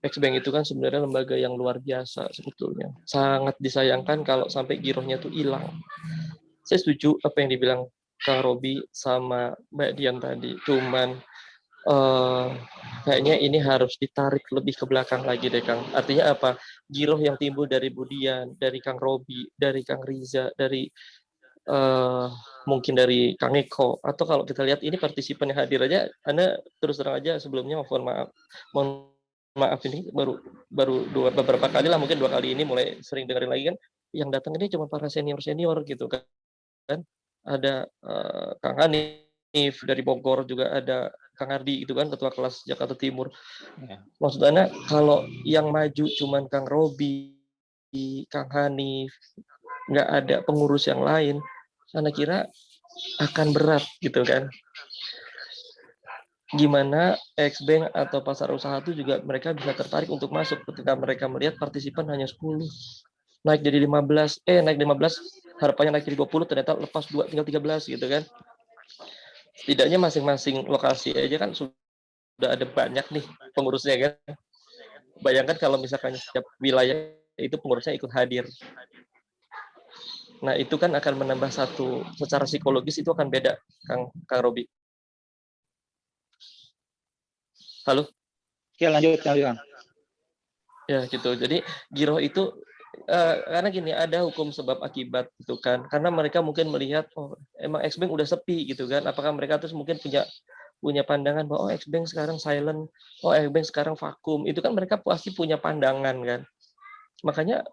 Xbank itu kan sebenarnya lembaga yang luar biasa sebetulnya. Sangat disayangkan kalau sampai girohnya tuh hilang. Saya setuju apa yang dibilang Kang Robi sama Mbak Dian tadi. Cuman kayaknya ini harus ditarik lebih ke belakang lagi deh Kang. Artinya apa? Giroh yang timbul dari Budian, dari Kang Robi, dari Kang Riza, dari mungkin dari Kang Eko, atau kalau kita lihat ini partisipan yang hadir aja, Anda terus terang aja sebelumnya mohon maaf ini baru beberapa kali lah, mungkin 2 kali ini mulai sering dengerin lagi kan, yang datang ini cuma para senior gitu kan. Ada Kang Hanif dari Bogor, juga ada Kang Ardi gitu kan, ketua kelas Jakarta Timur. Ya. Maksud Anda kalau yang maju cuman Kang Robi, Kang Hanif, nggak ada pengurus yang lain, Anda kira akan berat gitu kan. Gimana Xbank atau pasar usaha itu juga mereka bisa tertarik untuk masuk ketika mereka melihat partisipan hanya 10. Naik jadi 15, naik 15, harapannya naik jadi 20, ternyata lepas 2, tinggal 13 gitu kan. Setidaknya masing-masing lokasi aja kan sudah ada banyak nih pengurusnya kan. Bayangkan kalau misalkan setiap wilayah itu pengurusnya ikut hadir. Nah, itu kan akan menambah satu, secara psikologis itu akan beda, Kang Robi. Halo? Ya, lanjut Kang. Ya, gitu. Jadi giroh itu karena gini, ada hukum sebab akibat gitu kan. Karena mereka mungkin melihat, oh emang Xbank udah sepi gitu kan. Apakah mereka terus mungkin punya pandangan bahwa oh Xbank sekarang silent, oh Xbank sekarang vakum. Itu kan mereka pasti punya pandangan kan. Makanya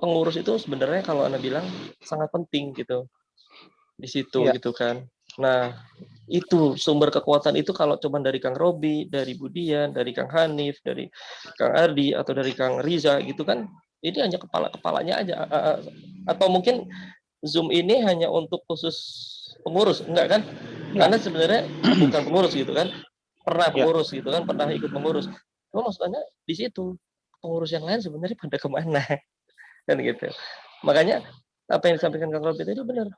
pengurus itu sebenarnya kalau Anda bilang sangat penting gitu di situ Ya. gitu kan. Nah, itu sumber kekuatan itu kalau cuma dari Kang Robi, dari Budian, dari Kang Hanif, dari Kang Ardi atau dari Kang Riza gitu kan, ini hanya kepalanya aja. Atau mungkin Zoom ini hanya untuk khusus pengurus, enggak kan? Karena sebenarnya bukan pengurus gitu kan, pernah pengurus gitu kan, pernah ikut pengurus. Cuma maksudnya di situ pengurus yang lain sebenarnya pada kemana kan gitu. Makanya apa yang disampaikan Kang Robi tadi benar.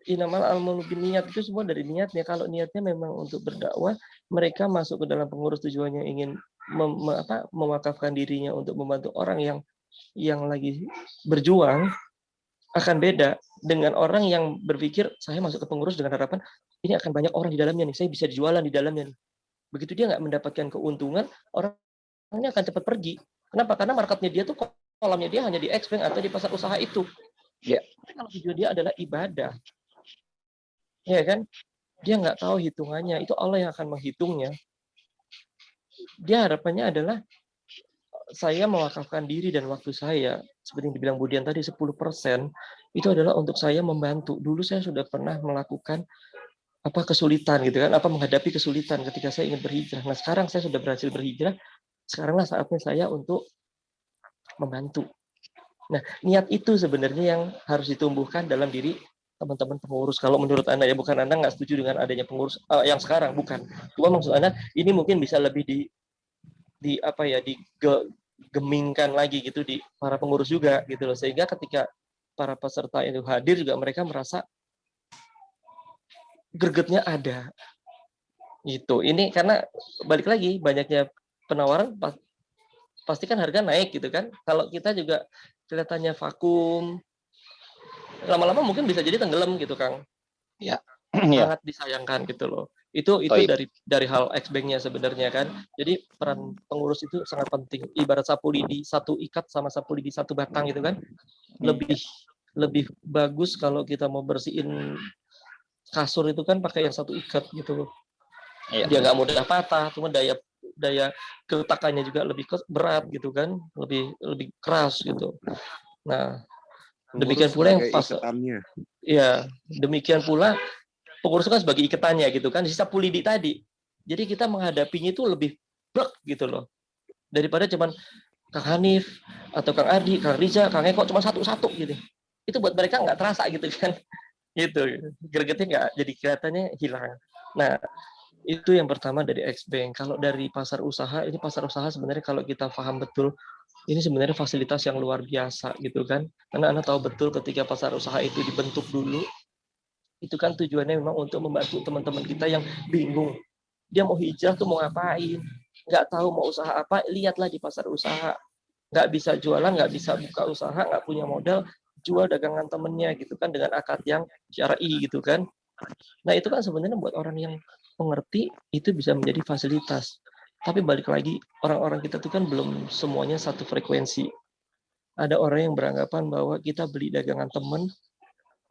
Inamal a'malu binniyat, itu semua dari niatnya. Kalau niatnya memang untuk berdakwah, mereka masuk ke dalam pengurus tujuannya ingin mewakafkan dirinya untuk membantu orang yang lagi berjuang, akan beda dengan orang yang berpikir saya masuk ke pengurus dengan harapan ini akan banyak orang di dalamnya nih, saya bisa jualan di dalamnya nih. Begitu dia nggak mendapatkan keuntungan, orangnya akan cepat pergi. Kenapa? Karena marketnya dia tuh kolamnya dia hanya di Xbank atau di pasar usaha itu. Ya. Tapi kalau tujuan dia adalah ibadah, ya kan? Dia nggak tahu hitungannya, itu Allah yang akan menghitungnya. Dia harapannya adalah saya mewakafkan diri dan waktu saya, seperti yang dibilang Budian tadi, 10% itu adalah untuk saya membantu. Dulu saya sudah pernah melakukan kesulitan gitu kan, menghadapi kesulitan ketika saya ingin berhijrah. Nah, sekarang saya sudah berhasil berhijrah, sekaranglah saatnya saya untuk membantu. Nah, niat itu sebenarnya yang harus ditumbuhkan dalam diri teman-teman pengurus. Kalau menurut Anda ya, bukan Anda nggak setuju dengan adanya pengurus yang sekarang, bukan. Cuma maksud Anda ini mungkin bisa lebih digemingkan lagi gitu di para pengurus juga gitu loh, sehingga ketika para peserta itu hadir juga mereka merasa gregetnya ada gitu. Ini karena balik lagi banyaknya penawaran pasti kan harga naik gitu kan. Kalau kita juga kelihatannya vakum, lama-lama mungkin bisa jadi tenggelam gitu Kang. Ya. Sangat disayangkan gitu loh. Itu dari hal Xbank-nya sebenarnya kan. Jadi peran pengurus itu sangat penting. Ibarat sapu lidi satu ikat sama sapu lidi satu batang gitu kan. Lebih bagus kalau kita mau bersihin kasur itu kan pakai yang satu ikat gitu loh. Dia nggak mudah patah, cuma daya gertakannya juga lebih berat gitu kan, lebih keras gitu. Nah, demikian pula yang demikian pula pengurus kan sebagai ikatannya gitu kan, sisa pulidi tadi. Jadi kita menghadapinya itu lebih brek gitu loh. Daripada cuman Kang Hanif atau Kang Ardi, Kang Riza, Kang Eko cuma satu-satu gitu. Itu buat mereka nggak terasa gitu kan. Gitu. Gregetnya nggak jadi kelihatannya hilang. Nah, itu yang pertama dari Xbank. Kalau dari pasar usaha, ini pasar usaha sebenarnya kalau kita paham betul, ini sebenarnya fasilitas yang luar biasa gitu kan. Karena Anda tahu betul ketika pasar usaha itu dibentuk dulu, itu kan tujuannya memang untuk membantu teman-teman kita yang bingung. Dia mau hijrah tuh mau ngapain? Nggak tahu mau usaha apa, lihatlah di pasar usaha. Nggak bisa jualan, nggak bisa buka usaha, nggak punya modal, jual dagangan temennya gitu kan dengan akad yang syar'i gitu kan. Nah itu kan sebenarnya buat orang yang mengerti itu bisa menjadi fasilitas. Tapi balik lagi, orang-orang kita tuh kan belum semuanya satu frekuensi. Ada orang yang beranggapan bahwa kita beli dagangan teman,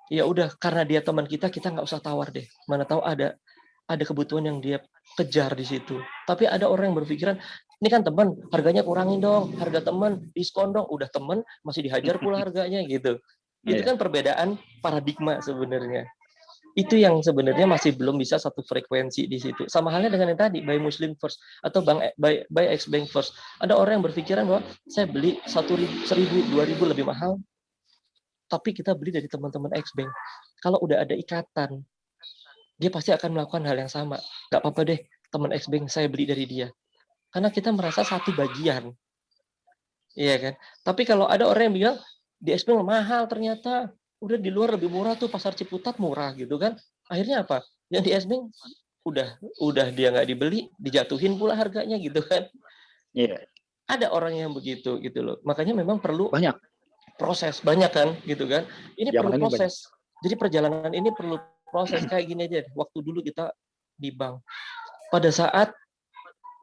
ya udah karena dia teman kita nggak usah tawar deh. Mana tahu ada kebutuhan yang dia kejar di situ. Tapi ada orang yang berpikiran, ini kan teman, harganya kurangin dong, harga teman, diskon dong, udah teman masih dihajar pula harganya gitu. Itu kan perbedaan paradigma sebenarnya. Itu yang sebenarnya masih belum bisa satu frekuensi di situ. Sama halnya dengan yang tadi, buy Muslim first atau buy Xbank first. Ada orang yang berpikiran bahwa saya beli 1.000, 2.000 lebih mahal, tapi kita beli dari teman-teman Xbank. Kalau udah ada ikatan, dia pasti akan melakukan hal yang sama. Nggak apa-apa deh, teman Xbank saya beli dari dia. Karena kita merasa satu bagian. Iya kan? Tapi kalau ada orang yang bilang, di Xbank mahal ternyata, udah di luar lebih murah tuh, pasar Ciputat murah gitu kan. Akhirnya apa? Yang di Xbank udah dia nggak dibeli, dijatuhin pula harganya gitu kan. Iya. Ada orang yang begitu gitu loh. Makanya memang perlu Banyak. proses banyak kan gitu kan. Ini Zaman perlu ini banyak. proses. Jadi perjalanan ini perlu proses kayak gini aja. Waktu dulu kita di bank. Pada saat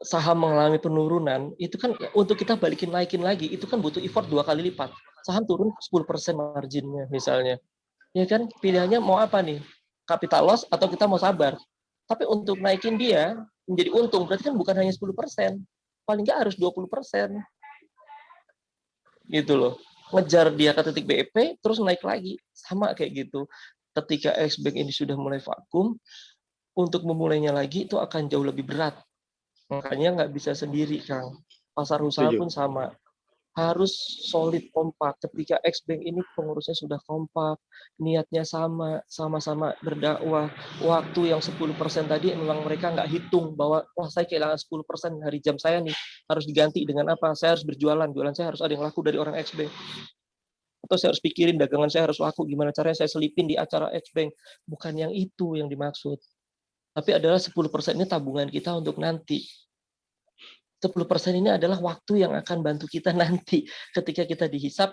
saham mengalami penurunan, itu kan untuk kita naikin lagi, itu kan butuh effort 2 kali lipat. Saham turun 10% marginnya misalnya. Ya kan, pilihannya mau apa nih? Capital loss atau kita mau sabar? Tapi untuk naikin dia menjadi untung, berarti kan bukan hanya 10%. Paling nggak harus 20%. Gitu loh. Ngejar dia ke titik BEP, terus naik lagi. Sama kayak gitu. Ketika Xbank ini sudah mulai vakum, untuk memulainya lagi itu akan jauh lebih berat. Makanya nggak bisa sendiri, Kang. Pasar usaha Setuju. pun sama. Harus solid, kompak. Ketika Xbank ini pengurusnya sudah kompak, niatnya sama-sama berdakwah. Waktu yang 10% tadi memang mereka nggak hitung bahwa, wah saya kehilangan 10% hari jam saya nih, harus diganti dengan apa? Saya harus berjualan, jualan saya harus ada yang laku dari orang Xbank. Atau saya harus pikirin dagangan saya harus laku, gimana caranya saya selipin di acara Xbank. Bukan yang itu yang dimaksud. Tapi adalah 10% ini tabungan kita untuk nanti. 10% ini adalah waktu yang akan bantu kita nanti ketika kita dihisap,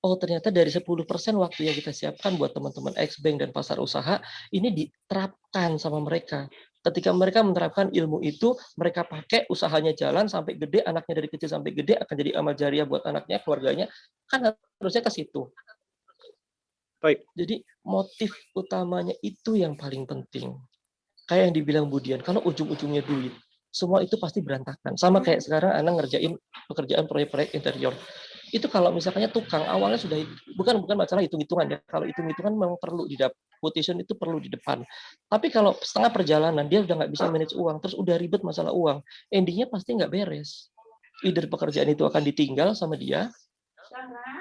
oh ternyata dari 10% waktu yang kita siapkan buat teman-teman Xbank dan pasar usaha ini diterapkan sama mereka. Ketika mereka menerapkan ilmu itu, mereka pakai, usahanya jalan sampai gede, anaknya dari kecil sampai gede akan jadi amal jariah buat anaknya, keluarganya, kan harusnya ke situ. Baik. Jadi motif utamanya itu yang paling penting. Kayak yang dibilang Budian, kalau ujung-ujungnya duit, semua itu pasti berantakan. Sama kayak sekarang Anda ngerjain pekerjaan proyek-proyek interior. Itu kalau misalnya tukang awalnya sudah, bukan masalah hitung-hitungan ya. Kalau hitung-hitungan memang perlu di quotation itu perlu di depan. Tapi kalau setengah perjalanan dia udah nggak bisa manage uang, terus udah ribet masalah uang, endingnya pasti nggak beres. Either pekerjaan itu akan ditinggal sama dia,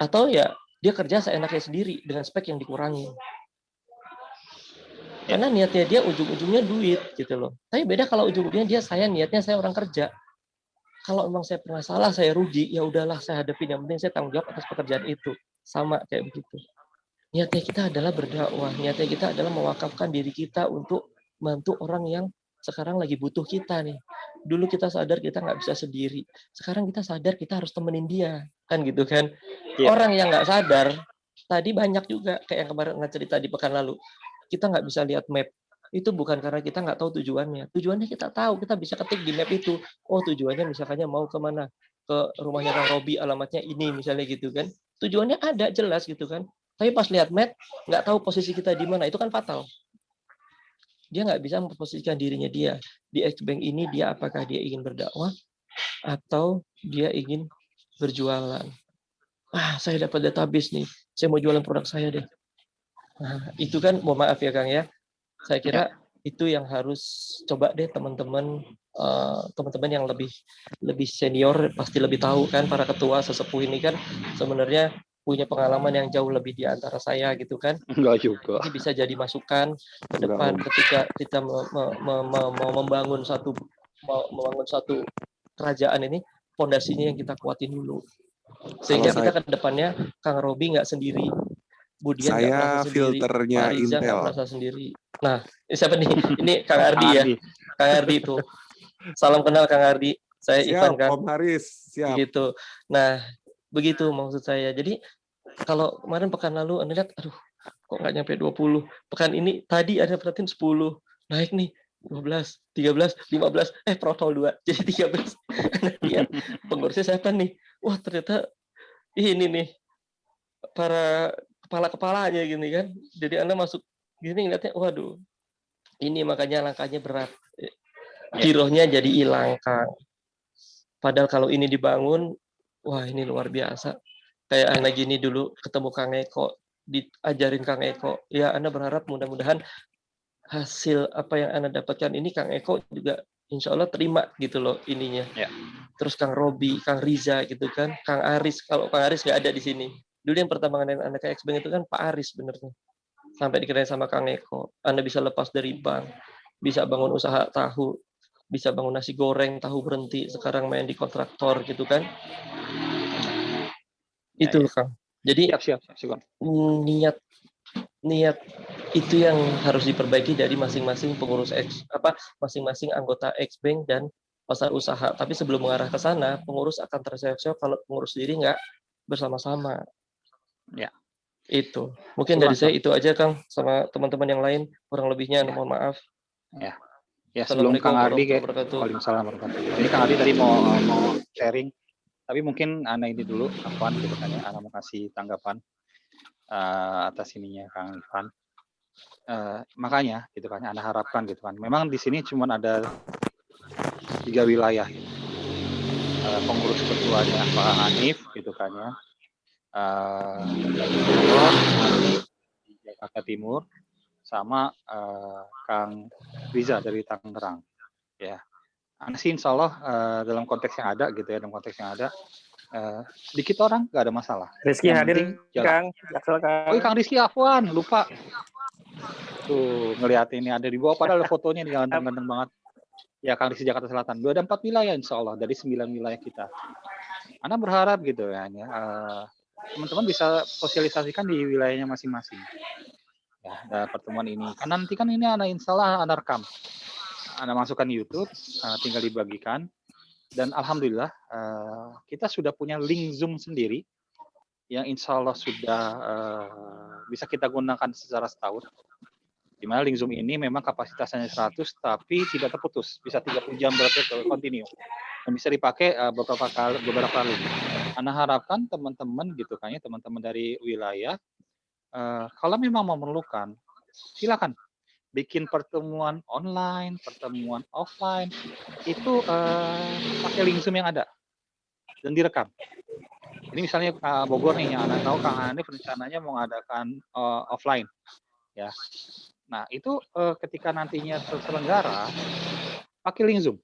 atau ya dia kerja seenaknya sendiri dengan spek yang dikurangi. Karena niatnya dia ujung-ujungnya duit gitu loh. Tapi beda kalau ujung-ujungnya niatnya saya orang kerja. Kalau memang saya pernah salah, saya rugi, ya udahlah saya hadapin. Yang penting saya tanggung jawab atas pekerjaan itu. Sama kayak begitu. Niatnya kita adalah berdakwah. Niatnya kita adalah mewakafkan diri kita untuk bantu orang yang sekarang lagi butuh kita nih. Dulu kita sadar kita nggak bisa sendiri. Sekarang kita sadar kita harus temenin dia. Kan gitu kan. Iya. Orang yang nggak sadar, tadi banyak juga kayak yang kemarin cerita di pekan lalu. Kita nggak bisa lihat map. Itu bukan karena kita nggak tahu tujuannya. Tujuannya kita tahu, kita bisa ketik di map itu. Oh tujuannya misalnya mau kemana? Ke rumahnya Kang Robi, alamatnya ini misalnya gitu kan. Tujuannya ada jelas gitu kan. Tapi pas lihat map, nggak tahu posisi kita di mana, itu kan fatal. Dia nggak bisa memposisikan dirinya dia. Di Xbank ini dia apakah dia ingin berdakwah atau dia ingin berjualan. Ah, saya dapat database nih. Saya mau jualan produk saya deh. Nah, itu kan, mohon maaf ya Kang ya. Saya kira itu yang harus coba deh teman-teman yang lebih senior pasti lebih tahu kan, para ketua sesepuh ini kan sebenarnya punya pengalaman yang jauh lebih di antara saya gitu kan. Enggak juga. Ini bisa jadi masukan ke depan ketika kita mau membangun satu kerajaan ini, fondasinya yang kita kuatin dulu. Sehingga kita ke depannya Kang Robi nggak sendiri, Budian nggak merasa Saya sendiri, filternya Pak Riza nggak Intel. merasa sendiri. Nah, ini siapa nih? Ini Kang Ardi ya. Kang Ardi itu. Salam kenal Kang Ardi. Saya Ivan Siap, Kang. Om Haris. Siap. Gitu. Nah, begitu maksud saya. Jadi kalau kemarin pekan lalu Anda lihat, aduh, kok nggak nyampe 20. Pekan ini tadi ada perhatiin 10. Naik nih 12, 13, 15, protol 2. Jadi 13. Anda lihat pengurusnya siapa nih? Wah, ternyata ini nih para kepala-kepalanya gini kan. Jadi Anda masuk gini ngeliatnya, waduh, ini makanya langkahnya berat. Girohnya jadi hilang, Kang. Padahal kalau ini dibangun, wah ini luar biasa. Kayak Anda gini dulu ketemu Kang Eko, diajarin Kang Eko. Ya Anda berharap mudah-mudahan hasil apa yang Anda dapatkan ini Kang Eko juga insya Allah terima gitu loh ininya. Ya. Terus Kang Robi, Kang Riza gitu kan, Kang Aris. Kalau Kang Aris nggak ada di sini. Dulu yang pertama ngadain Anda ke Xbank itu kan Pak Aris benernya. Sampai dikirain sama Kang Eko. Anda bisa lepas dari bank, bisa bangun usaha tahu, bisa bangun nasi goreng, tahu berhenti, sekarang main di kontraktor gitu kan. Itu Kang. Jadi siap. niat itu yang harus diperbaiki dari masing-masing pengurus masing-masing anggota Xbank dan pasar usaha. Tapi sebelum mengarah ke sana, pengurus akan terseok-seok kalau pengurus sendiri nggak bersama-sama. Ya. Itu. Mungkin Betul, dari Mas saya Bram. itu aja, Kang, sama teman-teman yang lain. Kurang lebihnya, Ya. mohon maaf. Ya, sebelum Assalamualaikum Kang Ardi warahmatullahi wabarakatuh. Waalaikumsalam warahmatullahi wabarakatuh. Ini Kang Ardi tadi mau sharing, tapi mungkin Ana ini dulu, Afwan gitu kan ya, Ana mau kasih tanggapan atas ininya Kang Ivan. Makanya gitu kan, Ana harapkan gitu kan. Memang di sini cuma ada 3 wilayah gitu. Pengurus ketuanya Pak Hanif gitu kan ya. Di Jakarta Timur sama Kang Riza dari Tangerang ya. Ana sih insya Allah dalam konteks yang ada gitu ya, dalam konteks yang ada sedikit orang nggak ada masalah. Rizky Yang hadir, penting jalan. Kang. Jaksel, Kang. Oh, Kang Rizky Afwan, lupa. Tuh, ngelihat ini ada di bawah, padahal ada fotonya nih, ganteng-ganteng banget. Ya, Kang Rizky Jakarta Selatan. Ada 4 wilayah insya Allah dari 9 wilayah kita. Ana berharap gitu ya, teman-teman bisa sosialisasikan di wilayahnya masing-masing. Ya, pertemuan ini. Karena nanti kan ini Ana insya Allah Ana rekam. Ana masukkan di YouTube, tinggal dibagikan. Dan alhamdulillah kita sudah punya link Zoom sendiri yang insya Allah sudah bisa kita gunakan secara setahun. Di mana link Zoom ini memang kapasitasnya 100 tapi tidak terputus, bisa 30 jam berarti continue. Dan bisa dipakai beberapa kali. Ana harapkan teman-teman gitu kan ya, teman-teman dari wilayah kalau memang memerlukan silakan bikin pertemuan online, pertemuan offline itu pakai link Zoom yang ada dan direkam. Ini misalnya Bogor nih, yang Anda tahu Kang Hanif rencananya mau mengadakan offline, ya. Nah itu ketika nantinya terselenggara, pakai link Zoom.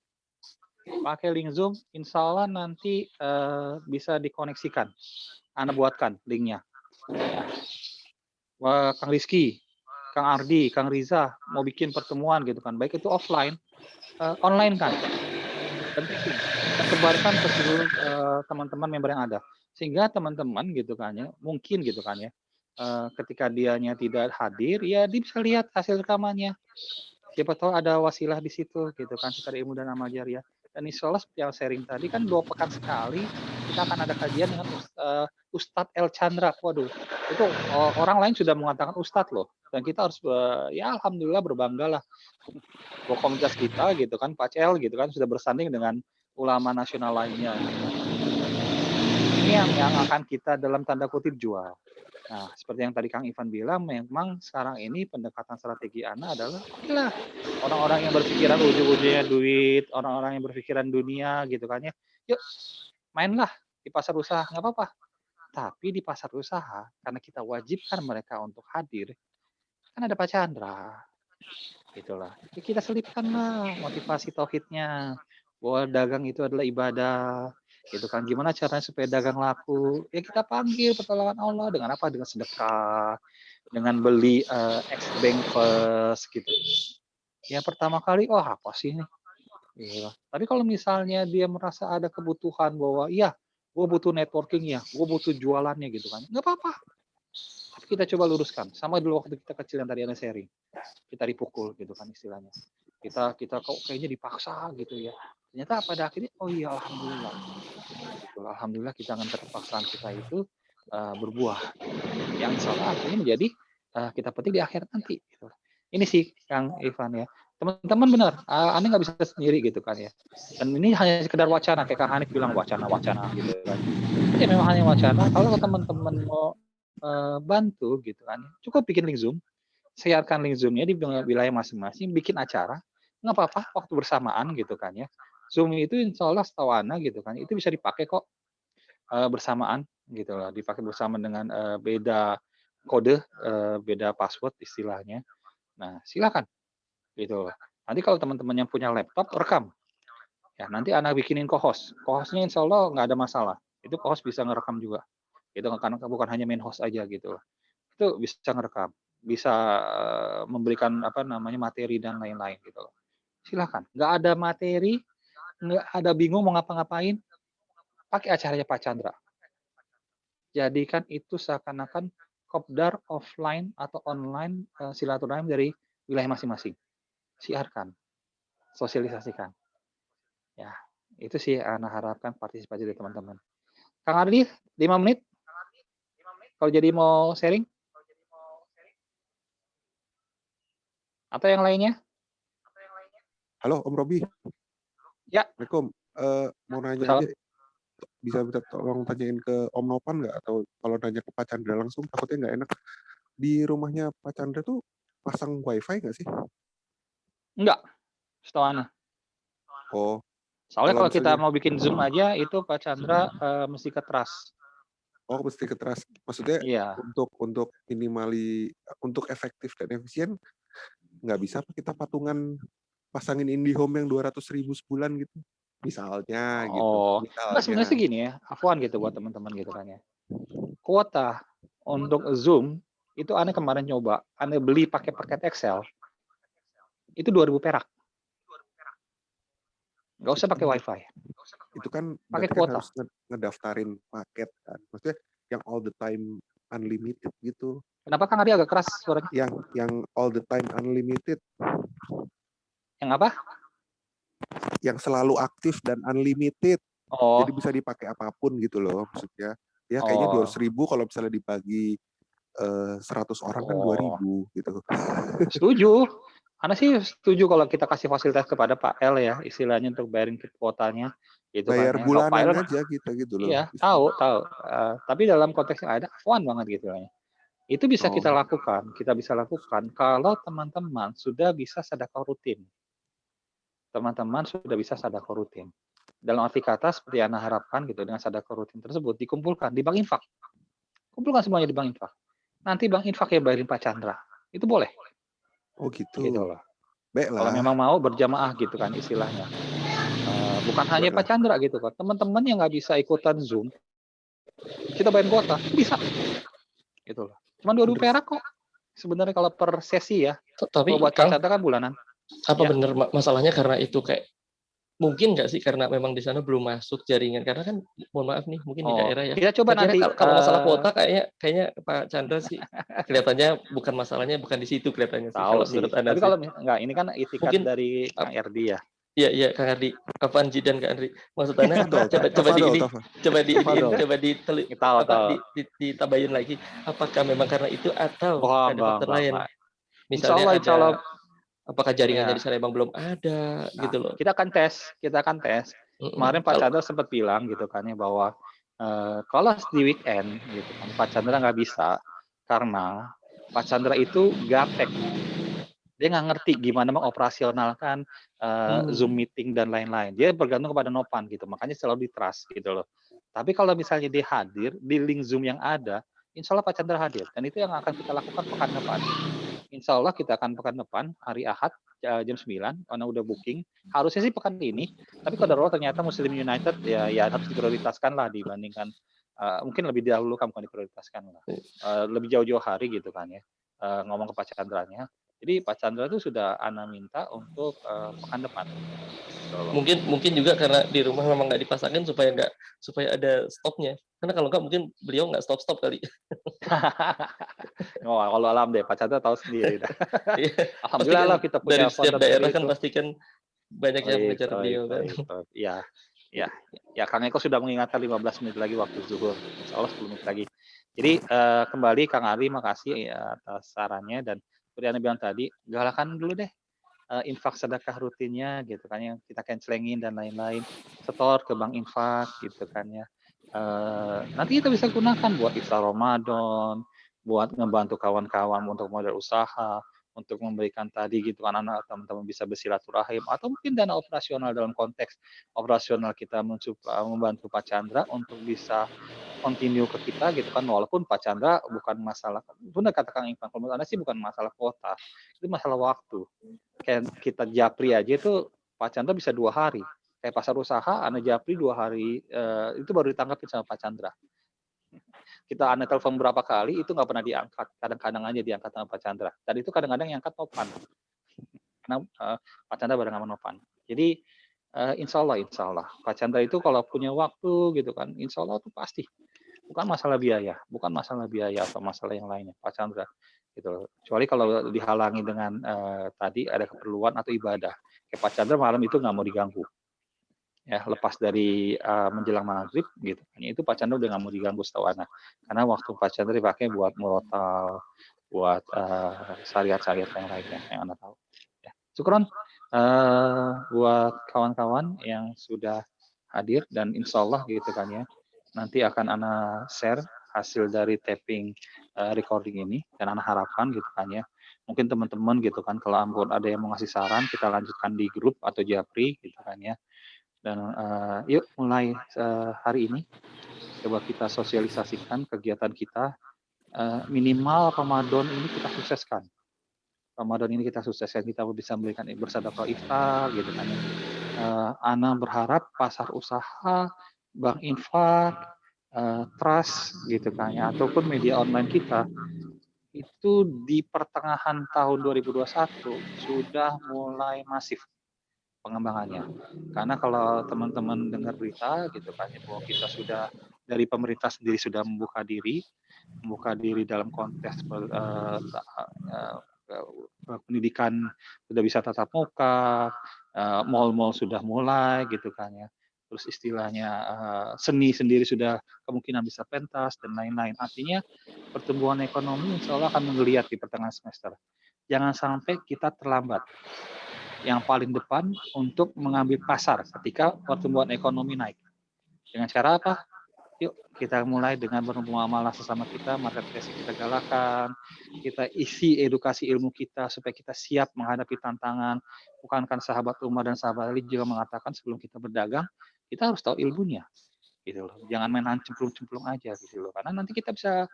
Pakai link Zoom, insya Allah nanti bisa dikoneksikan. Anda buatkan linknya. Kang Rizky, Kang Ardi, Kang Riza mau bikin pertemuan gitu kan, baik itu offline, online kan, dan sebarkan ke seluruh teman-teman member yang ada, sehingga teman-teman gitu kan ya, mungkin gitu kan ya, ketika dianya tidak hadir, ya dia bisa lihat hasil rekamannya. Siapa tahu ada wasilah di situ gitu kan, secara ilmu dan amal jariah. Dan insya Allah seperti yang sharing tadi kan 2 pekan sekali kita akan ada kajian dengan Ustadz El Chandra. Waduh, itu orang lain sudah mengatakan Ustadz loh. Dan kita harus ya alhamdulillah berbangga lah bahwa komunitas kita gitu kan, Pak Cel gitu kan sudah bersanding dengan ulama nasional lainnya. Ini yang akan kita dalam tanda kutip jual. Nah, seperti yang tadi Kang Ivan bilang, memang sekarang ini pendekatan strategi Ana adalah inilah orang-orang yang berpikiran ujung-ujungnya duit, orang-orang yang berpikiran dunia gitu kan ya. Yuk, mainlah di pasar usaha, nggak apa-apa. Tapi di pasar usaha, karena kita wajibkan mereka untuk hadir, kan ada Pak Chandra. Gitulah. Ya, kita selipkanlah motivasi tauhidnya, bahwa dagang itu adalah ibadah. Gitu kan, gimana caranya supaya dagang laku, ya kita panggil pertolongan Allah dengan apa, dengan sedekah, dengan beli X-Bank First gitu. Ya pertama kali, oh apa sih ini, iya. Tapi kalau misalnya dia merasa ada kebutuhan bahwa iya gue butuh networking ya, gue butuh jualannya gitu kan, nggak apa-apa, tapi kita coba luruskan. Sama dulu waktu kita kecil yang tadi Anda sharing, kita dipukul gitu kan istilahnya, kita kok kayaknya dipaksa gitu ya, ternyata pada akhirnya oh iya alhamdulillah kita akan keterpaksaan kita itu berbuah yang insya Allah akhirnya menjadi kita petik di akhir nanti gitu. Ini sih Kang Ivan ya, teman-teman benar, Anda nggak bisa sendiri gitu kan ya, dan ini hanya sekedar wacana kayak Kang Hanif bilang wacana gitu kan, ya memang hanya wacana. Kalau teman-teman mau bantu gitu kan, cukup bikin link Zoom, siarkan link Zoom-nya di wilayah masing-masing, bikin acara, nggak apa-apa, waktu bersamaan gitu kan ya. Zoom itu insya Allah setahu Ana gitu kan, itu bisa dipakai kok bersamaan gitu lah, dipakai bersama dengan beda kode, beda password istilahnya. Nah silakan gitu. Nanti kalau teman-teman yang punya laptop rekam, ya nanti Ana bikinin co-host. Co-hostnya insya Allah nggak ada masalah. Itu co-host bisa ngerekam juga. Itu karena bukan hanya main host aja gitu. Itu bisa ngerekam, bisa memberikan apa namanya materi dan lain-lain gitu. Silakan. Nggak ada materi, nggak ada bingung mau ngapa-ngapain, pakai acaranya Pak Chandra. Jadikan itu seakan-akan kopdar offline atau online silaturahim dari wilayah masing-masing. Siarkan, sosialisasikan. Ya, itu sih Ana harapkan partisipasi dari teman-teman. Kang Ardi, 5 menit kalau jadi mau sharing atau yang lainnya? Halo Om Robi, Ya, Assalamualaikum. Mau nanya Salam. aja, bisa tolong tanyain ke Om Nopan nggak? Atau kalau nanya ke Pak Chandra langsung, takutnya nggak enak. Di rumahnya Pak Chandra tuh pasang wifi nggak sih? Enggak, setahu Ana. Oh, Soalnya kalau kalau kita misalnya, mau bikin Zoom aja itu Pak Chandra mesti ke trust. oh mesti ke trust. Maksudnya Iya. untuk untuk efektif dan efisien, nggak bisa apa kita patungan pasangin IndiHome yang 200.000 sebulan gitu? Misalnya gitu, Oh, enggak sebenarnya sih misalnya. gini ya, afwan gitu buat teman-teman gitu kan ya. Kuota untuk Zoom itu Ana kemarin nyoba, Ana beli pakai paket Excel, itu 2.000 perak. Nggak usah pakai WiFi, Itu kan pakai berarti kan kuota. harus ngedaftarin paket kan. Maksudnya yang all the time unlimited gitu. Kenapa Kang Ari agak keras suaranya? Yang all the time unlimited, Yang apa? yang selalu aktif dan unlimited. Oh, Jadi bisa dipakai apapun gitu loh maksudnya. Ya kayaknya oh, 200.000 kalau misalnya dibagi 100 orang kan oh. 2.000 gitu. Setuju. Ana sih setuju kalau kita kasih fasilitas kepada Pak L ya, istilahnya untuk bayarin kuotanya gitu kan Bayar ya. Kalau Pak bulanan L aja gitu loh. iya, tahu, tahu. Tapi dalam konteks yang ada, fun banget gitu ya. Itu bisa kita Oh, lakukan kalau teman-teman sudah bisa sedekah rutin. Teman-teman sudah bisa sedekah rutin. Dalam arti kata seperti Ana harapkan gitu dengan sedekah rutin tersebut dikumpulkan di Bank Infak. Kumpulkan semuanya di Bank Infak. Nanti Bank Infak yang bayarin Pak Chandra. Itu boleh oh gitu gitu. loh. Baik Kalau lah. memang mau berjamaah gitu kan istilahnya. Bukan hanya Pak Chandra gitu kan. Teman-teman yang nggak bisa ikutan Zoom, kita bayarin kuota, bisa gitu loh. Cuma 2.000 perak kok. Sebenarnya kalau per sesi ya. Tapi Kalau buat Pak Kang, Chandra kan bulanan. apa Ya. benar masalahnya karena itu kayak mungkin nggak sih karena memang di sana belum masuk jaringan karena kan mohon maaf nih mungkin di Oh, daerah ya. kita coba Saya kira nanti. kalau masalah kuota kayaknya Pak Chandra sih kelihatannya bukan masalahnya bukan di situ kelihatannya sih Tahu kalau sih. menurut Anda Tapi sih. kalau enggak, ini kan itikat Mungkin dari Kang Erdi ya. iya Kang Ardi, Apaan dan Kang Andri. Maksud Anda Tafadhol, coba di ini coba di iniin, Tafadhol. coba Tahu. ditabayin lagi apakah memang karena itu atau ada faktor lain? Mbak. Insya Misalnya Allah, ada apakah jaringannya ya. di sana emang belum ada Nah, gitu loh. kita akan tes. Kemarin Pak Kalau Chandra sempat bilang gitu kan ya bahwa kalau di weekend gitu kan Pak Chandra nggak bisa karena Pak Chandra itu gaptek. Dia nggak ngerti gimana mengoperasionalkan Zoom meeting dan lain-lain. Dia bergantung kepada Nopan gitu. Makanya selalu di trust gitu loh. Tapi kalau misalnya dia hadir di link Zoom yang ada, insya Allah Pak Chandra hadir. Dan itu yang akan kita lakukan pekan depan. Insya Allah kita akan pekan depan, hari Ahad, jam 9, karena udah booking. Harusnya sih pekan ini, tapi kalau ternyata Muslim United, ya harus diprioritaskan lah dibandingkan, mungkin lebih dahulu kamu diprioritaskan lah. Lebih jauh-jauh hari gitu kan ya, ngomong ke Pak Chandranya. Jadi Pak Chandra itu sudah Ana minta untuk pekan depan. mungkin juga karena di rumah memang nggak dipasangin supaya ada stopnya. Karena kalau nggak mungkin beliau nggak stop kali. Oh, kalau alam deh, Pak Chandra tahu sendiri. Alhamdulillah kan lah kita punya dari setiap daerah kan itu. pasti kan banyak yang mengejar beliau kan. Ya, Kang Eko sudah mengingatkan 15 menit lagi waktu zuhur. Insya Allah 10 menit lagi. Jadi kembali Kang Ari, makasih ya atas sarannya dan seperti Anda bilang tadi, galakan dulu deh infak sedekah rutinnya gitu kan yang kita cancelingin dan lain-lain, setor ke bank infak gitu kan ya. Nanti kita bisa gunakan buat iftar Ramadan, buat ngebantu kawan-kawan untuk modal usaha, untuk memberikan tadi gitu kan anak teman-teman bisa bersilaturahim atau mungkin dana operasional dalam konteks operasional kita membantu Pak Chandra untuk bisa continue ke kita gitu kan walaupun Pak Chandra bukan masalah benar kata Kang Ivan kalau menurut Anda sih bukan masalah kuota itu masalah waktu kayak kita japri aja itu Pak Chandra bisa 2 hari kayak pasar usaha Anda japri 2 hari itu baru ditangkapin sama Pak Chandra kita Anda telepon berapa kali itu nggak pernah diangkat kadang-kadang aja diangkat sama Pak Chandra dan itu kadang-kadang yang angkat Nopan karena Pak Chandra bareng sama Nopan jadi insya Allah Pak Chandra itu kalau punya waktu gitu kan insya Allah itu pasti bukan masalah biaya atau masalah yang lainnya Pak Chandra gitu kecuali kalau dihalangi dengan tadi ada keperluan atau ibadah kayak Pak Chandra malam itu nggak mau diganggu ya lepas dari menjelang maghrib gitu kan, itu Pak Chandra udah nggak mau diganggu setahu Ana, karena waktu Pak Chandra dipakai buat murotal, buat syariat-syariat yang lainnya yang Ana tahu. Ya. Syukron buat kawan-kawan yang sudah hadir, dan insya Allah gitu kan ya, nanti akan Ana share hasil dari tapping recording ini, dan Ana harapkan gitu kan ya, mungkin teman-teman gitu kan, kalau Ambon ada yang mau ngasih saran, kita lanjutkan di grup atau Japri gitu kan ya. Dan yuk mulai hari ini coba kita sosialisasikan kegiatan kita, minimal Ramadan ini kita sukseskan. Ramadan ini kita sukseskan, kita bisa memberikan bersedekah iftar gitu kan. Ana berharap pasar usaha, bank infak, trust gitu kan ya, ataupun media online kita itu di pertengahan tahun 2021 sudah mulai masif pengembangannya. Karena kalau teman-teman dengar berita gitu kan ya, bahwa kita sudah dari pemerintah sendiri sudah membuka diri dalam konteks pendidikan sudah bisa tatap muka, mal-mal sudah mulai gitu kan ya. Terus istilahnya seni sendiri sudah kemungkinan bisa pentas dan lain-lain. Artinya pertumbuhan ekonomi insya Allah akan menggeliat di pertengahan semester. Jangan sampai kita terlambat yang paling depan untuk mengambil pasar ketika pertumbuhan ekonomi naik. Dengan cara apa? Yuk kita mulai dengan bermuamalah sesama kita, marketplace kita galakan, kita isi edukasi ilmu kita supaya kita siap menghadapi tantangan. Bukankah sahabat Umar dan sahabat Ali juga mengatakan sebelum kita berdagang, kita harus tahu ilmunya, gitu loh. Jangan main cemplung-cemplung aja, gitu loh. Karena nanti kita bisa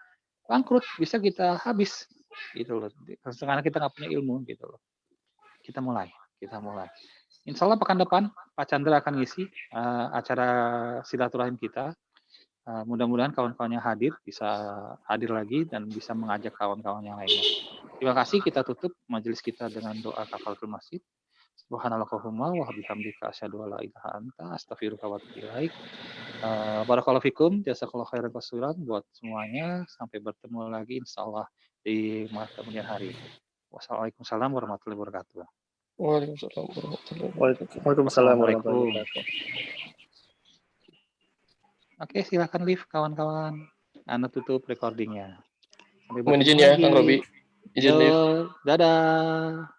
bangkrut, bisa kita habis, gitu loh. Karena kita nggak punya ilmu, gitu loh. Kita mulai. Insya Allah pekan depan Pak Chandra akan ngisi acara silaturahim kita. Mudah-mudahan kawan-kawan yang hadir bisa hadir lagi dan bisa mengajak kawan-kawan yang lainnya. Terima kasih, kita tutup majelis kita dengan doa kafaratul masjid. Subhanallahumma wa bihamdika asyhadu an la ilaha anta astaghfiruka wa atubu ilaik. Barakallahu fikum, jazakallahu khairan kasiran buat semuanya. Sampai bertemu lagi insyaallah di kemudian hari. Wassalamualaikum warahmatullahi wabarakatuh. Waalaikumsalam warahmatullahi wabarakatuh. Oke, silakan live kawan-kawan. Anda tutup recordingnya. Sampai Mohon bertemu izin ya, lagi. Kang Robi. Izin live. Yo, dadah.